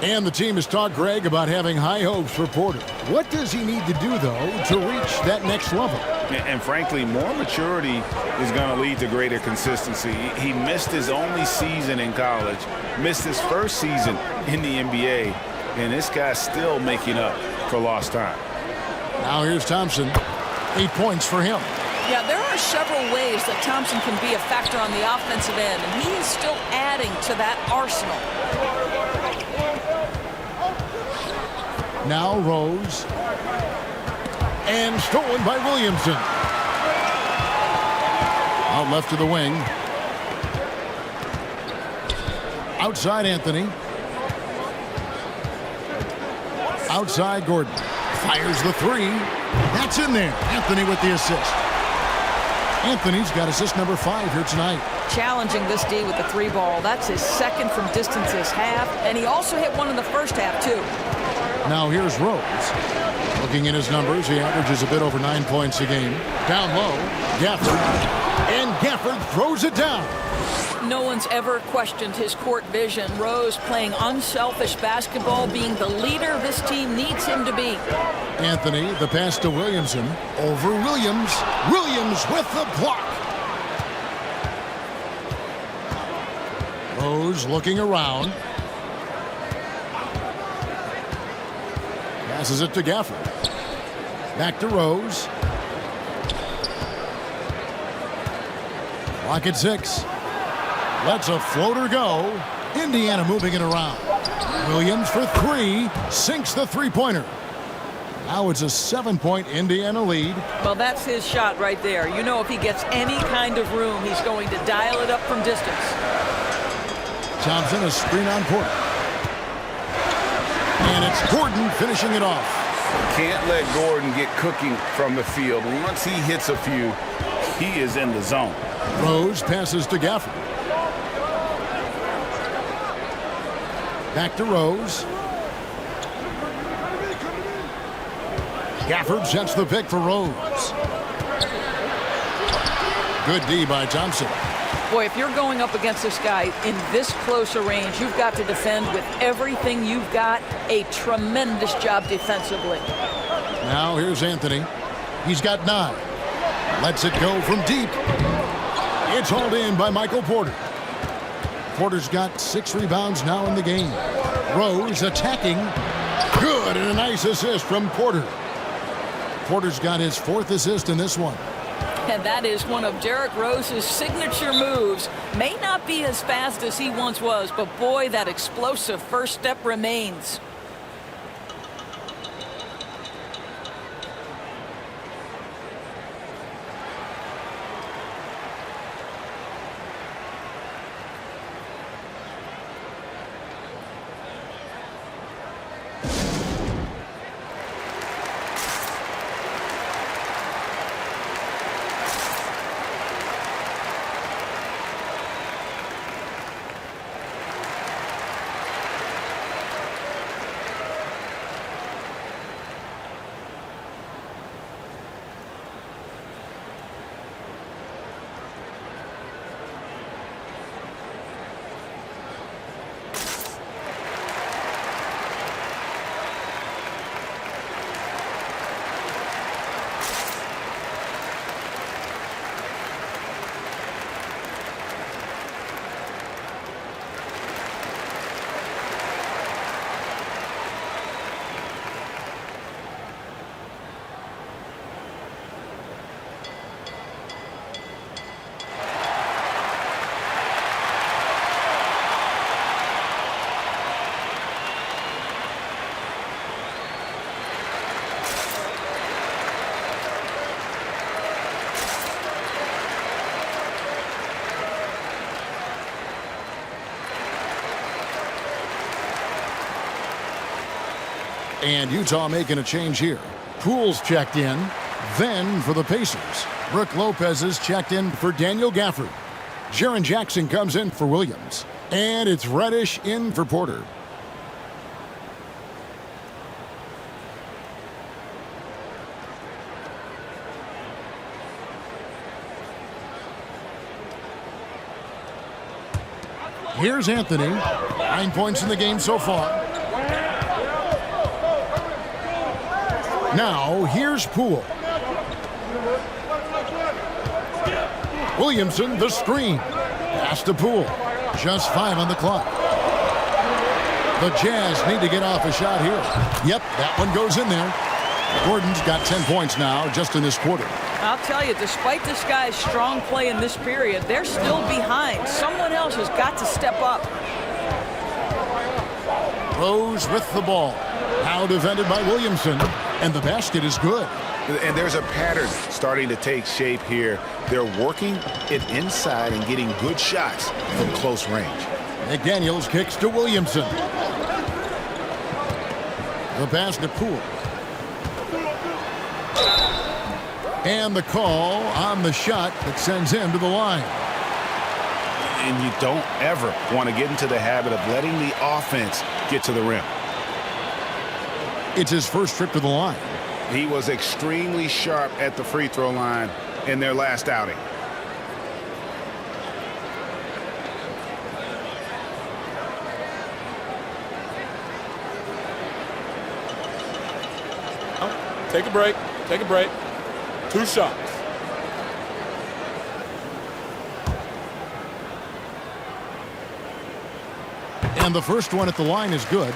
And the team has talked, Greg, about having high hopes for Porter. What does he need to do, though, to reach that next level? And frankly, more maturity is going to lead to greater consistency. He missed his only season in college, missed his first season in the NBA, and this guy's still making up for lost time. Now here's Thompson. 8 points for him. Yeah, there are several ways that Thompson can be a factor on the offensive end, and he is still adding to that arsenal. Now Rose. And stolen by Williamson. Out left to the wing. Outside Anthony. Outside Gordon. Fires the 3. That's in there. Anthony with the assist. Anthony's got assist number 5 here tonight. challenging this D with the 3-ball. That's his second from distance this half, and he also hit one in the first half, too. Now here's Rose. Looking at his numbers, he averages a bit over 9 points a game. Down low, Gafford. And Gafford throws it down. No one's ever questioned his court vision. Rose playing unselfish basketball, being the leader this team needs him to be. Anthony, the pass to Williamson. Over Williams. Williams with the block. Rose looking around. Passes it to Gafford. Back to Rose. Clock at 6. Lets a floater go. Indiana moving it around. Williams for 3. Sinks the three-pointer. Now it's a 7-point Indiana lead. Well, that's his shot right there. You know, if he gets any kind of room, he's going to dial it up from distance. Thompson, a screen on Porter. And it's Gordon finishing it off. Can't let Gordon get cooking from the field. Once he hits a few, he is in the zone. Rose passes to Gafford. Back to Rose. Gafford sets the pick for Rose. Good D by Thompson. Boy, if you're going up against this guy in this close a range, you've got to defend with everything you've got. A tremendous job defensively. Now here's Anthony. He's got 9. Lets it go from deep. It's hauled in by Michael Porter. Porter's got 6 rebounds now in the game. Rose attacking. Good, and a nice assist from Porter. Porter's got his 4th assist in this one. And that is one of Derrick Rose's signature moves. May not be as fast as he once was, but boy, that explosive first step remains. And Utah making a change here. Poole's checked in. Then for the Pacers, Brook Lopez is checked in for Daniel Gafford. Jaren Jackson comes in for Williams. And it's Reddish in for Porter. Here's Anthony. 9 points in the game so far. Now, here's Poole. Williamson, the screen. Pass to Poole. Just 5 on the clock. The Jazz need to get off a shot here. Yep, that one goes in there. Gordon's got 10 points now just in this quarter. I'll tell you, despite this guy's strong play in this period, they're still behind. Someone else has got to step up. Rose with the ball. Now defended by Williamson. And the basket is good. And there's a pattern starting to take shape here. They're working it inside and getting good shots from close range. McDaniels kicks to Williamson. The pass to Poole. And the call on the shot that sends him to the line. And you don't ever want to get into the habit of letting the offense get to the rim. It's his first trip to the line. He was extremely sharp at the free throw line in their last outing. Take a break. Take a break. 2 shots. And the first one at the line is good.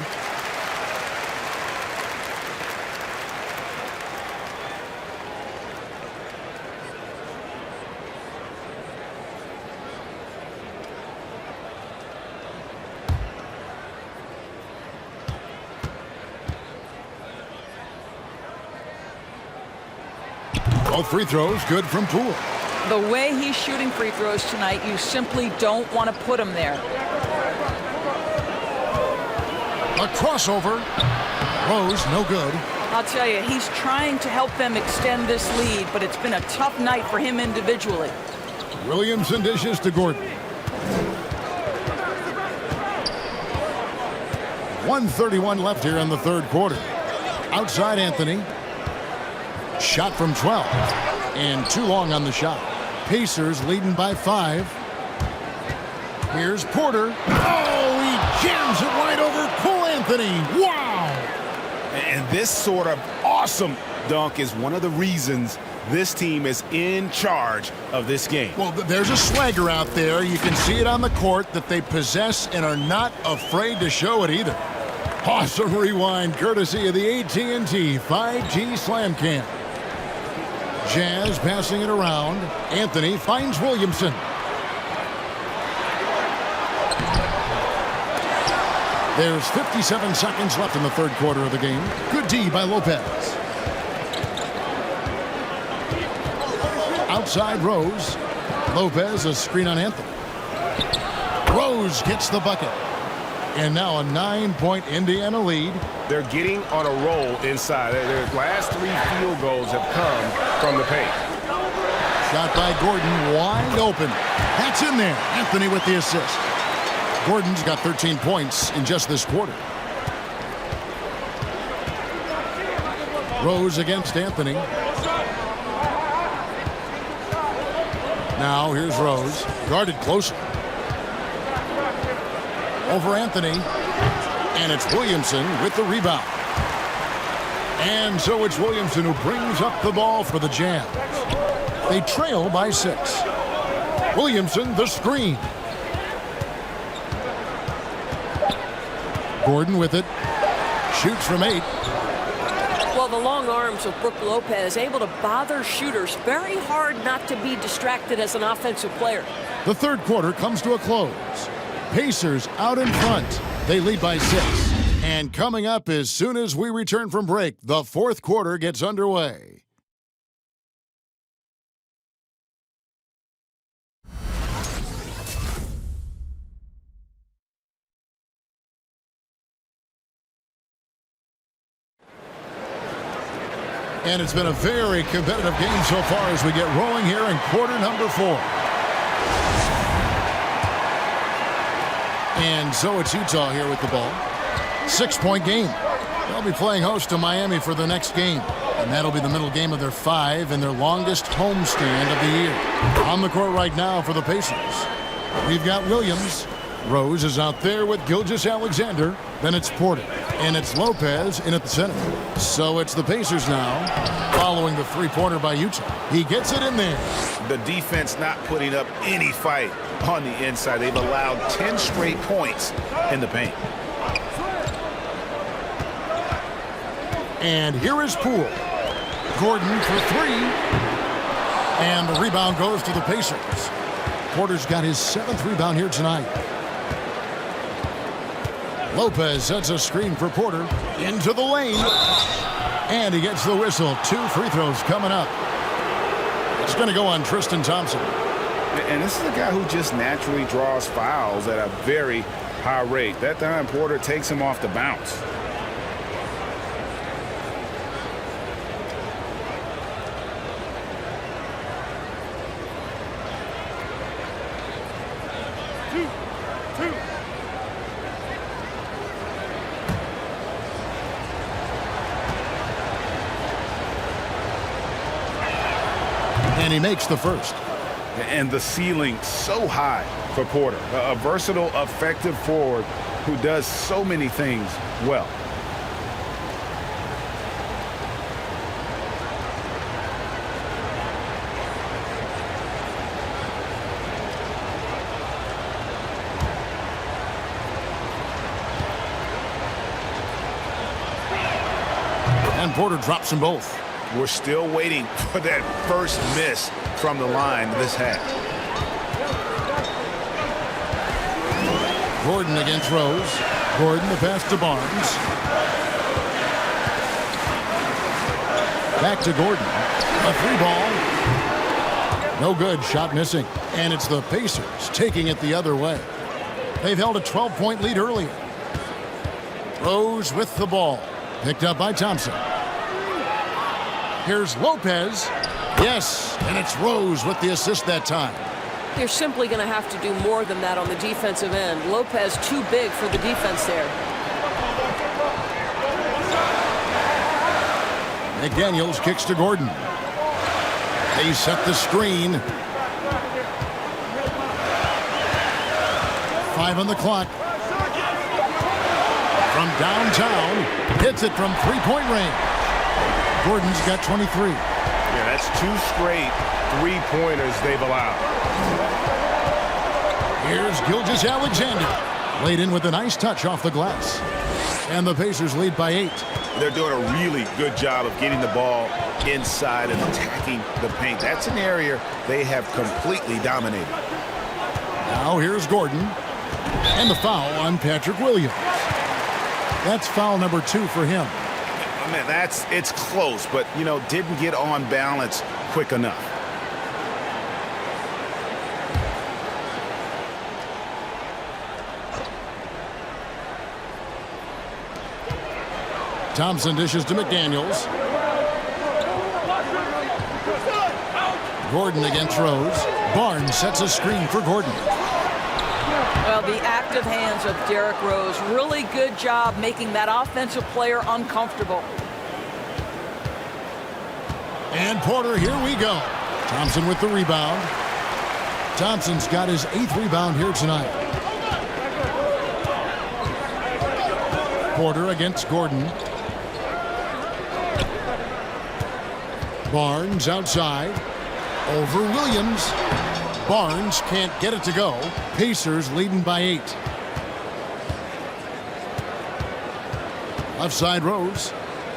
Both free throws good from Poole. The way he's shooting free throws tonight, you simply don't want to put him there. A crossover. Rose, no good. I'll tell you, he's trying to help them extend this lead, but it's been a tough night for him individually. Williamson dishes to Gordon. 1:31 left here in the third quarter. Outside Anthony. Shot from 12. And too long on the shot. Pacers leading by 5. Here's Porter. Oh, he jams it right over Cole Anthony. Wow! And this sort of awesome dunk is one of the reasons this team is in charge of this game. Well, there's a swagger out there. You can see it on the court that they possess and are not afraid to show it either. Awesome rewind courtesy of the AT&T 5G Slam Cam. Jazz passing it around. Anthony finds Williamson. There's 57 seconds left in the third quarter of the game. Good D by Lopez. Outside Rose. Lopez, a screen on Anthony. Rose gets the bucket. And now a 9-point Indiana lead. They're getting on a roll inside. Their last 3 field goals have come from the paint. Shot by Gordon, wide open. That's in there. Anthony with the assist. Gordon's got 13 points in just this quarter. Rose against Anthony. Now here's Rose. Guarded closer. Over Anthony. And it's Williamson with the rebound. And so it's Williamson who brings up the ball for the Jazz. They trail by 6. Williamson, the screen. Gordon with it. Shoots from 8. Well, the long arms of Brook Lopez able to bother shooters. Very hard not to be distracted as an offensive player. The third quarter comes to a close. Pacers out in front. They lead by 6. And coming up as soon as we return from break, the fourth quarter gets underway. And it's been a very competitive game so far as we get rolling here in quarter number 4. And so it's Utah here with the ball. 6-point game. They'll be playing host to Miami for the next game. And that'll be the middle game of their 5 and their longest homestand of the year. On the court right now for the Pacers, we've got Williams. Rose is out there with Gilgeous-Alexander. Then it's Porter. And it's Lopez in at the center. So it's the Pacers now, following the three-pointer by Utah. He gets it in there. The defense not putting up any fight on the inside. They've allowed 10 straight points in the paint. And here is Poole. Gordon for 3. And the rebound goes to the Pacers. Porter's got his 7th rebound here tonight. Lopez sets a screen for Porter into the lane. And he gets the whistle. 2 free throws coming up. It's going to go on Tristan Thompson. And this is a guy who just naturally draws fouls at a very high rate. That time Porter takes him off the bounce. And he makes the first. And the ceiling so high for Porter. A versatile, effective forward who does so many things well. And Porter drops them both. We're still waiting for that first miss from the line this half. Gordon against Rose. Gordon, the pass to Barnes. Back to Gordon. A free ball. No good. Shot missing. And it's the Pacers taking it the other way. They've held a 12-point lead earlier. Rose with the ball. Picked up by Thompson. Here's Lopez. Yes, and it's Rose with the assist that time. You're simply going to have to do more than that on the defensive end. Lopez too big for the defense there. McDaniels kicks to Gordon. They set the screen. 5 on the clock. From downtown, hits it from three-point range. Gordon's got 23. Yeah, that's 2 straight three-pointers they've allowed. Here's Gilgeous-Alexander. Laid in with a nice touch off the glass. And the Pacers lead by 8. They're doing a really good job of getting the ball inside and attacking the paint. That's an area they have completely dominated. Now here's Gordon. And the foul on Patrick Williams. That's foul number 2 for him. Man, it's close, but, didn't get on balance quick enough. Thompson dishes to McDaniels. Gordon against Rose. Barnes sets a screen for Gordon. Well, the active hands of Derrick Rose. Really good job making that offensive player uncomfortable. And Porter, here we go. Thompson with the rebound. Thompson's got his 8th rebound here tonight. Porter against Gordon. Barnes outside. Over Williams. Barnes can't get it to go. Pacers leading by 8. Left side Rose.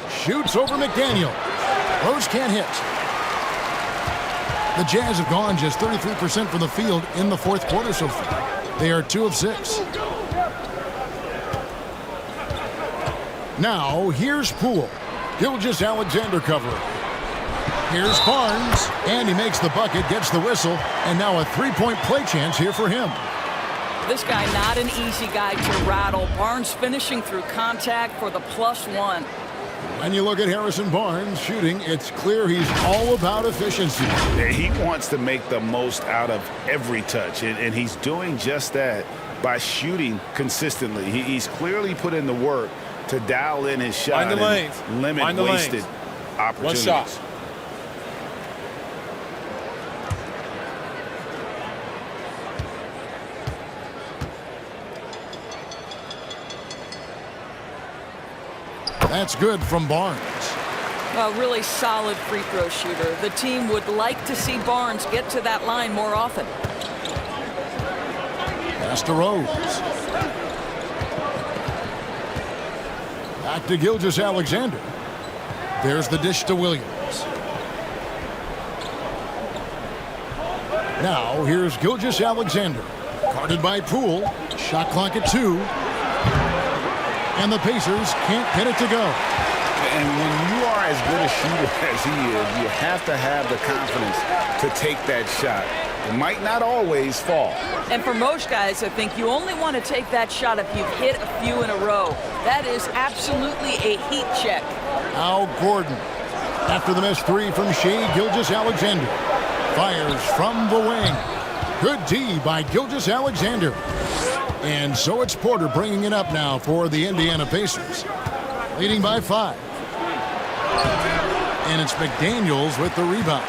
Shoots over McDaniel. Rose can't hit. The Jazz have gone just 33% from the field in the 4th quarter so far. They are 2 of 6. Now, here's Poole. Gilgeous-Alexander covering. Here's Barnes, and he makes the bucket, gets the whistle, and now a 3-point play chance here for him. This guy not an easy guy to rattle. Barnes finishing through contact for the +1. When you look at Harrison Barnes shooting, it's clear he's all about efficiency. He wants to make the most out of every touch, and he's doing just that by shooting consistently. He's clearly put in the work to dial in his shot Find the lanes. and limit Find the wasted lanes. opportunities. One shot. That's good from Barnes. A really solid free throw shooter. The team would like to see Barnes get to that line more often. Pass to Rose. Back to Gilgeous-Alexander. There's the dish to Williams. Now here's Gilgeous-Alexander. Guarded by Poole. Shot clock at 2. And the Pacers can't get it to go. And when you are as good a shooter as he is, you have to have the confidence to take that shot. It might not always fall. And for most guys, I think you only want to take that shot if you've hit a few in a row. That is absolutely a heat check. Now Gordon. After the missed 3 from Shea, Gilgeous-Alexander fires from the wing. Good D by Gilgeous-Alexander. And so it's Porter bringing it up now for the Indiana Pacers. Leading by 5. And it's McDaniels with the rebound.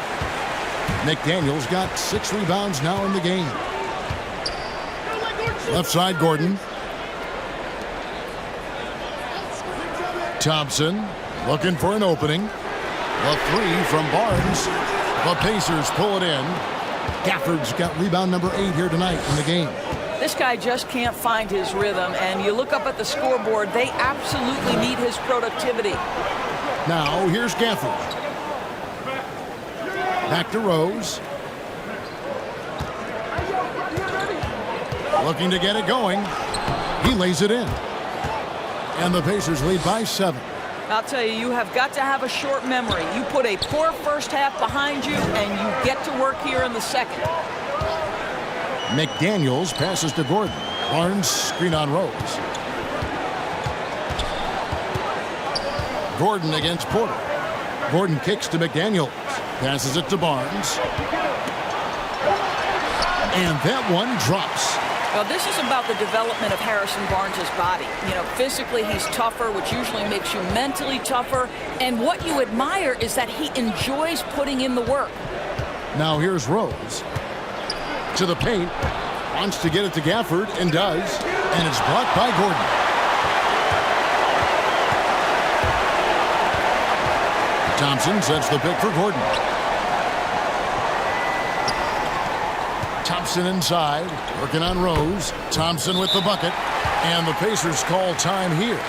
McDaniel's got 6 rebounds now in the game. Left side, Gordon. Thompson looking for an opening. The 3 from Barnes. The Pacers pull it in. Gafford's got rebound number 8 here tonight in the game. This guy just can't find his rhythm, and you look up at the scoreboard, they absolutely need his productivity. Now, here's Gafford. Back to Rose. Looking to get it going. He lays it in. And the Pacers lead by 7. I'll tell you, you have got to have a short memory. You put a poor first half behind you, and you get to work here in the second. McDaniels passes to Gordon. Barnes screen on Rose. Gordon against Porter. Gordon kicks to McDaniels. Passes it to Barnes. And that one drops. Well, this is about the development of Harrison Barnes' body. You know, physically he's tougher, which usually makes you mentally tougher. And what you admire is that he enjoys putting in the work. Now here's Rose. To the paint. Wants to get it to Gafford, and does. And it's blocked by Gordon. Thompson sets the pick for Gordon. Thompson inside, working on Rose. Thompson with the bucket, and the Pacers call time here.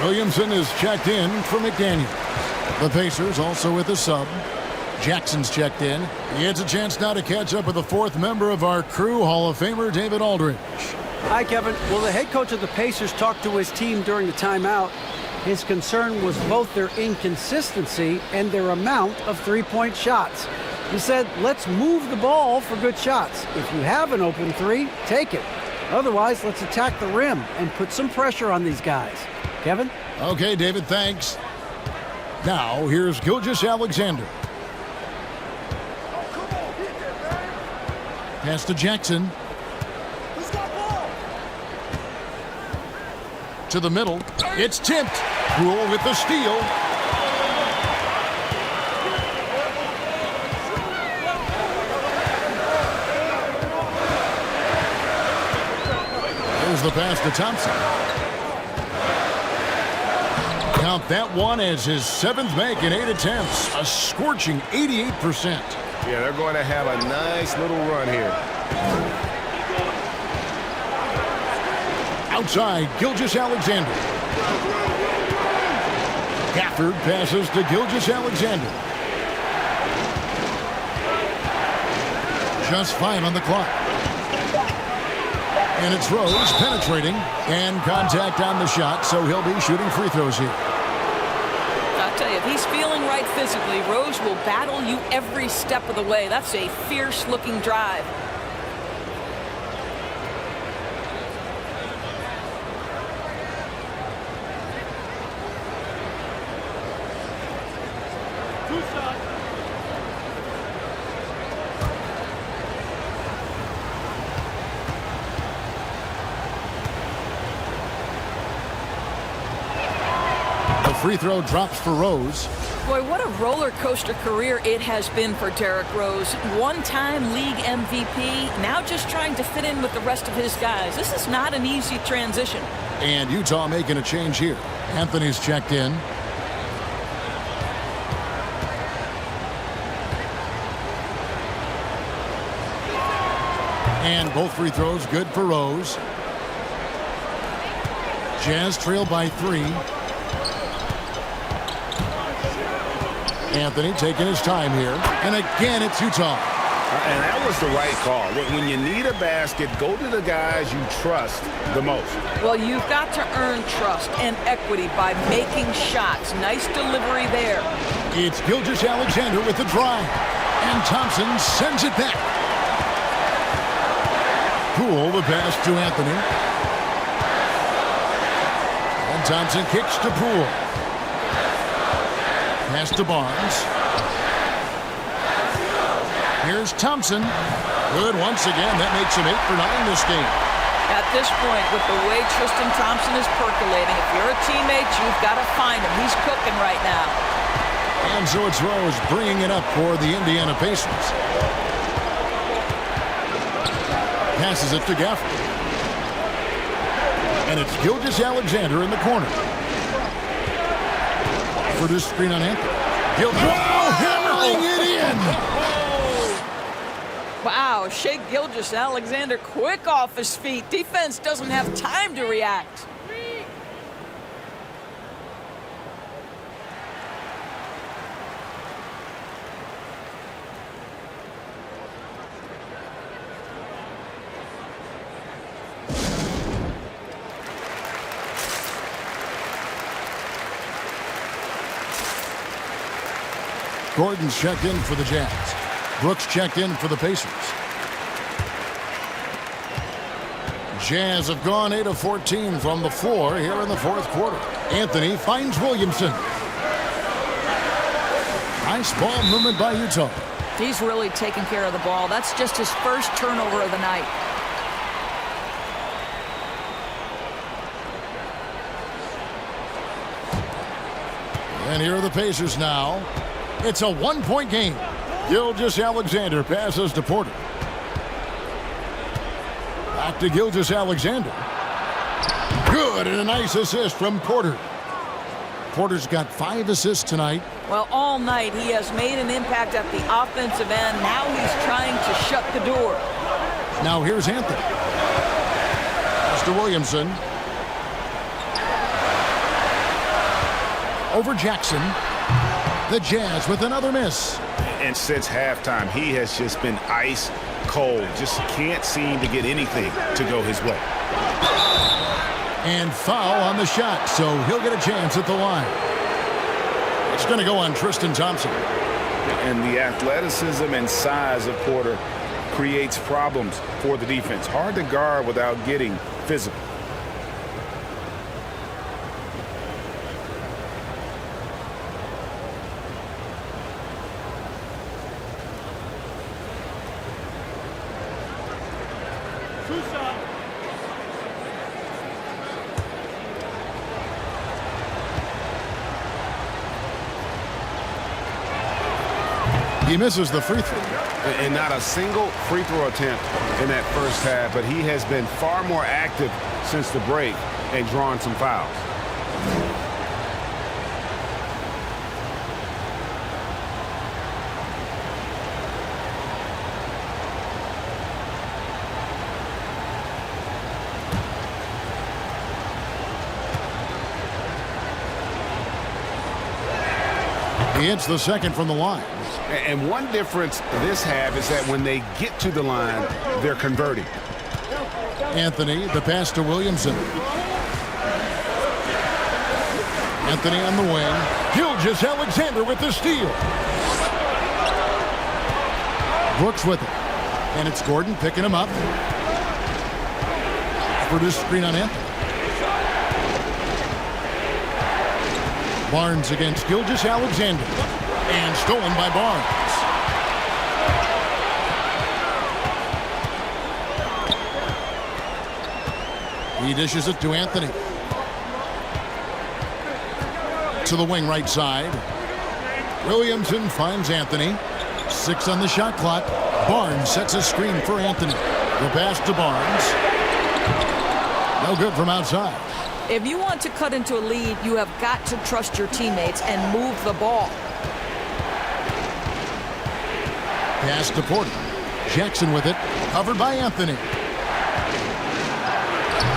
Williamson is checked in for McDaniel. The Pacers also with a sub. Jackson's checked in. He has a chance now to catch up with the 4th member of our crew, Hall of Famer David Aldridge. Hi, Kevin. Well, the head coach of the Pacers talked to his team during the timeout. His concern was both their inconsistency and their amount of three-point shots. He said, let's move the ball for good shots. If you have an open 3, take it. Otherwise, let's attack the rim and put some pressure on these guys. Kevin? Okay, David, thanks. Now, here's Gilgeous-Alexander. Pass to Jackson. To the middle. It's tipped. Rule with the steal. There's the pass to Thompson. Count that one as his 7th make in 8 attempts. A scorching 88%. Yeah, they're going to have a nice little run here. Outside, Gilgeous-Alexander. Gafford passes to Gilgeous-Alexander. Just 5 on the clock. And it's Rose penetrating and contact on the shot, so he'll be shooting free throws here. I'll tell you, if he's feeling right physically, Rose will battle you every step of the way. That's a fierce-looking drive. free throw drops for Rose. Boy, what a roller coaster career it has been for Derrick Rose. One-time league MVP, now just trying to fit in with the rest of his guys. This is not an easy transition. And Utah making a change here. Anthony's checked in. And both free throws good for Rose. Jazz trail by 3. Anthony taking his time here. And again, it's Utah. And that was the right call. When you need a basket, go to the guys you trust the most. Well, you've got to earn trust and equity by making shots. Nice delivery there. It's Gilgeous-Alexander with the drive. And Thompson sends it back. Poole the pass to Anthony. And Thompson kicks to Poole. Pass to Barnes. Here's Thompson. Good once again. That makes him 8 for 9 this game. At this point, with the way Tristan Thompson is percolating, if you're a teammate, you've got to find him. He's cooking right now. And so it's Rose bringing it up for the Indiana Pacers. Passes it to Gafford. And it's Gilgeous-Alexander in the corner. For this screen on Anthony. Hammering it in. Wow, Shai Gilgeous-Alexander quick off his feet. Defense doesn't have time to react. Gordon's checked in for the Jazz. Brooks checked in for the Pacers. Jazz have gone 8 of 14 from the floor here in the fourth quarter. Anthony finds Williamson. Nice ball movement by Utah. He's really taking care of the ball. That's just his first turnover of the night. And here are the Pacers now. It's a 1-point game. Gilgeous-Alexander passes to Porter. Back to Gilgeous-Alexander. Good, and a nice assist from Porter. Porter's got 5 assists tonight. Well, all night he has made an impact at the offensive end. Now he's trying to shut the door. Now here's Anthony. Pass to Williamson. Over Jackson. The Jazz with another miss. And since halftime, he has just been ice cold. Just can't seem to get anything to go his way. And foul on the shot, so he'll get a chance at the line. It's going to go on Tristan Thompson. And the athleticism and size of Porter creates problems for the defense. Hard to guard without getting physical. He misses the free throw. And not a single free throw attempt in that first half, but he has been far more active since the break and drawn some fouls. He hits the second from the line. And one difference this half is that when they get to the line, they're converting. Anthony, the pass to Williamson. Anthony on the wing. Gilgeous-Alexander with the steal. Brooks with it. And it's Gordon picking him up. For this screen on Anthony. Barnes against Gilgeous-Alexander. And stolen by Barnes. He dishes it to Anthony. to the wing right side. Williamson finds Anthony. 6 on the shot clock. Barnes sets a screen for Anthony. The pass to Barnes. No good from outside. If you want to cut into a lead, you have got to trust your teammates and move the ball. Pass to Porter. Jackson with it. Covered by Anthony.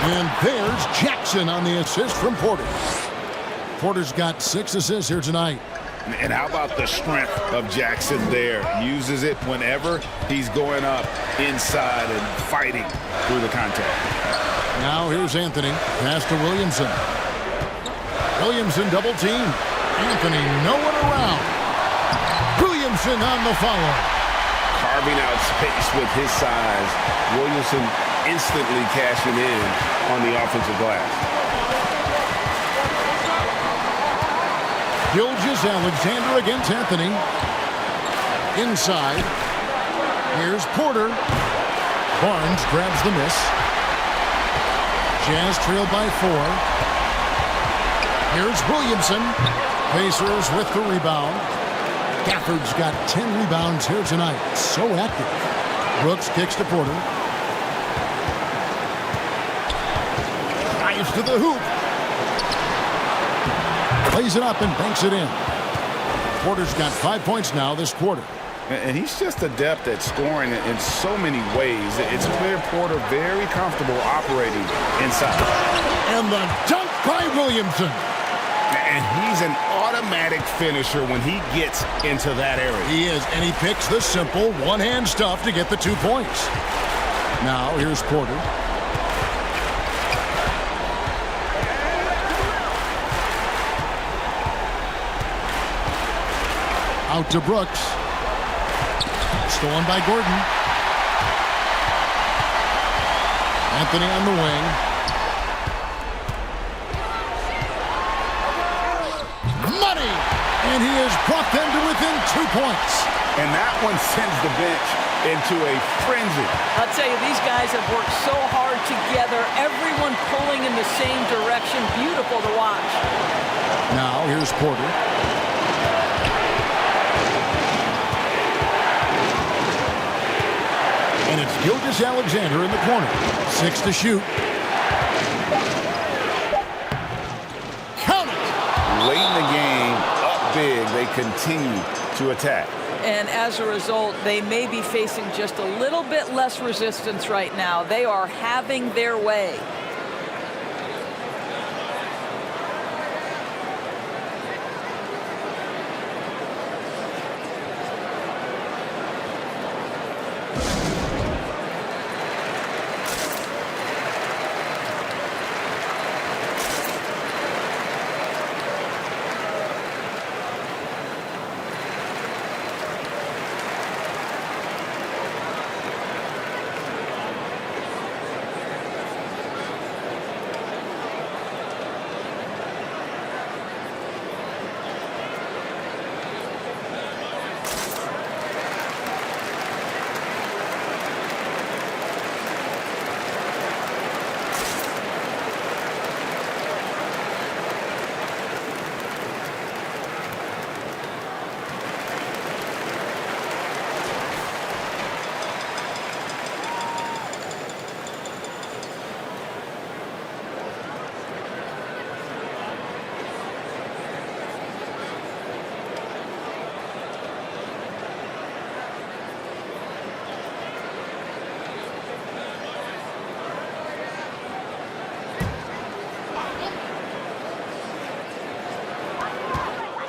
And there's Jackson on the assist from Porter. Porter's got 6 assists here tonight. And how about the strength of Jackson there? Uses it whenever he's going up inside and fighting through the contact. Now here's Anthony. Pass to Williamson. Williamson double team. Anthony no one around. Williamson on the follow. Carving out space with his size. Williamson instantly cashing in on the offensive glass. Alexander against Anthony. Inside. Here's Porter. Barnes grabs the miss. Jazz trailed by 4. Here's Williamson. Pacers with the rebound. Gafford's got 10 rebounds here tonight. So active. Brooks kicks to Porter. Drives to the hoop. Plays it up and banks it in. Porter's got 5 points now this quarter. And he's just adept at scoring in so many ways. It's clear Porter very comfortable operating inside. And the dunk by Williamson. And he's an automatic finisher when he gets into that area. He is, and he picks the simple one-hand stuff to get the 2 points. Now here's Porter. Out to Brooks. Stolen by Gordon. Anthony on the wing. Money! And he has brought them to within 2 points. And that one sends the bench into a frenzy. I'll tell you, these guys have worked so hard together. Everyone pulling in the same direction. Beautiful to watch. Now here's Porter. And it's Alexander in the corner. 6 to shoot. Count it! Late in the game, up big, they continue to attack. And as a result, they may be facing just a little bit less resistance right now. They are having their way.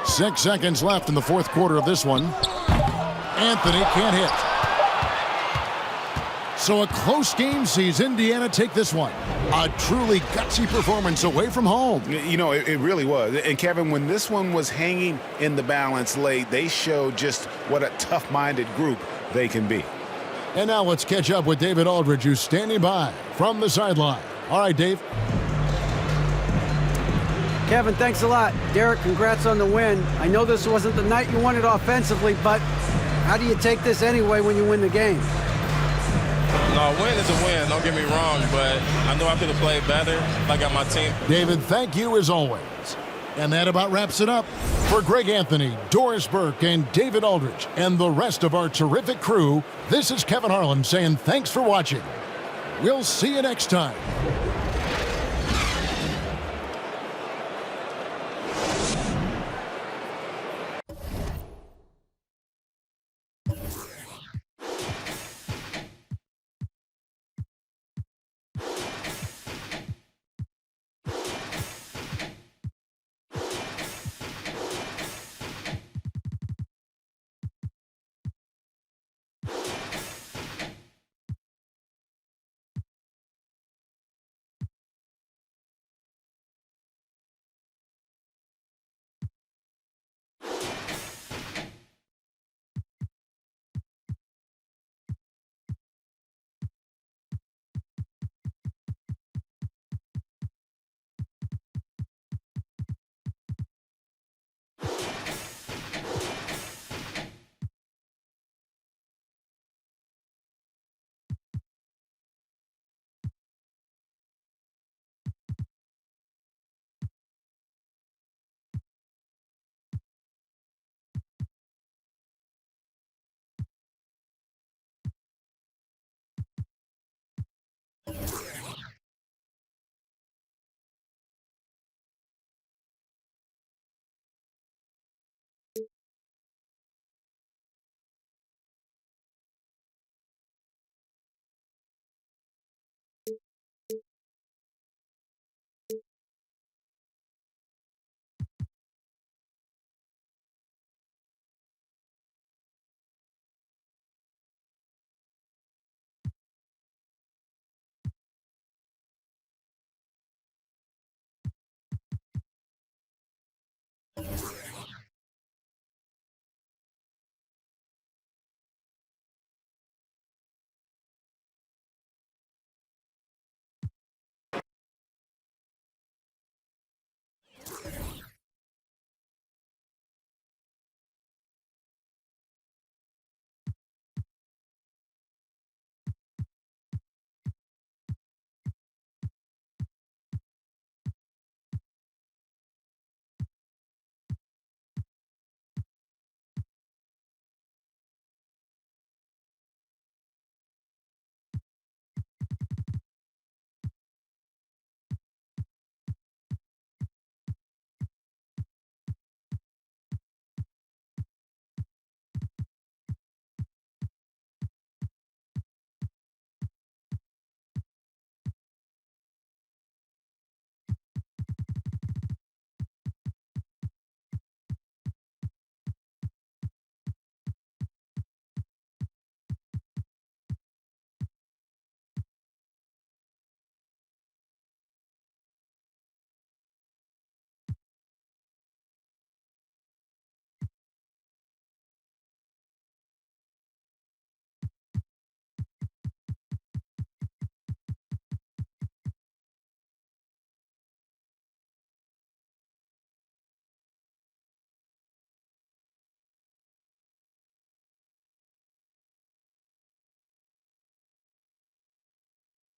Six seconds left in the fourth quarter of this one. Anthony can't hit. So a close game sees Indiana take this one. A truly gutsy performance away from home. You know, it really was. And Kevin, when this one was hanging in the balance late, they showed just what a tough-minded group they can be. And now let's catch up with David Aldridge, who's standing by from the sideline. All right, Dave. Kevin, thanks a lot. Derek, congrats on the win. I know this wasn't the night you wanted offensively, but how do you take this anyway when you win the game? No, win is a win, don't get me wrong, but I know I could have played better if I got my team. David, thank you as always. And that about wraps it up. For Greg Anthony, Doris Burke, and David Aldridge, and the rest of our terrific crew, this is Kevin Harlan saying thanks for watching. We'll see you next time.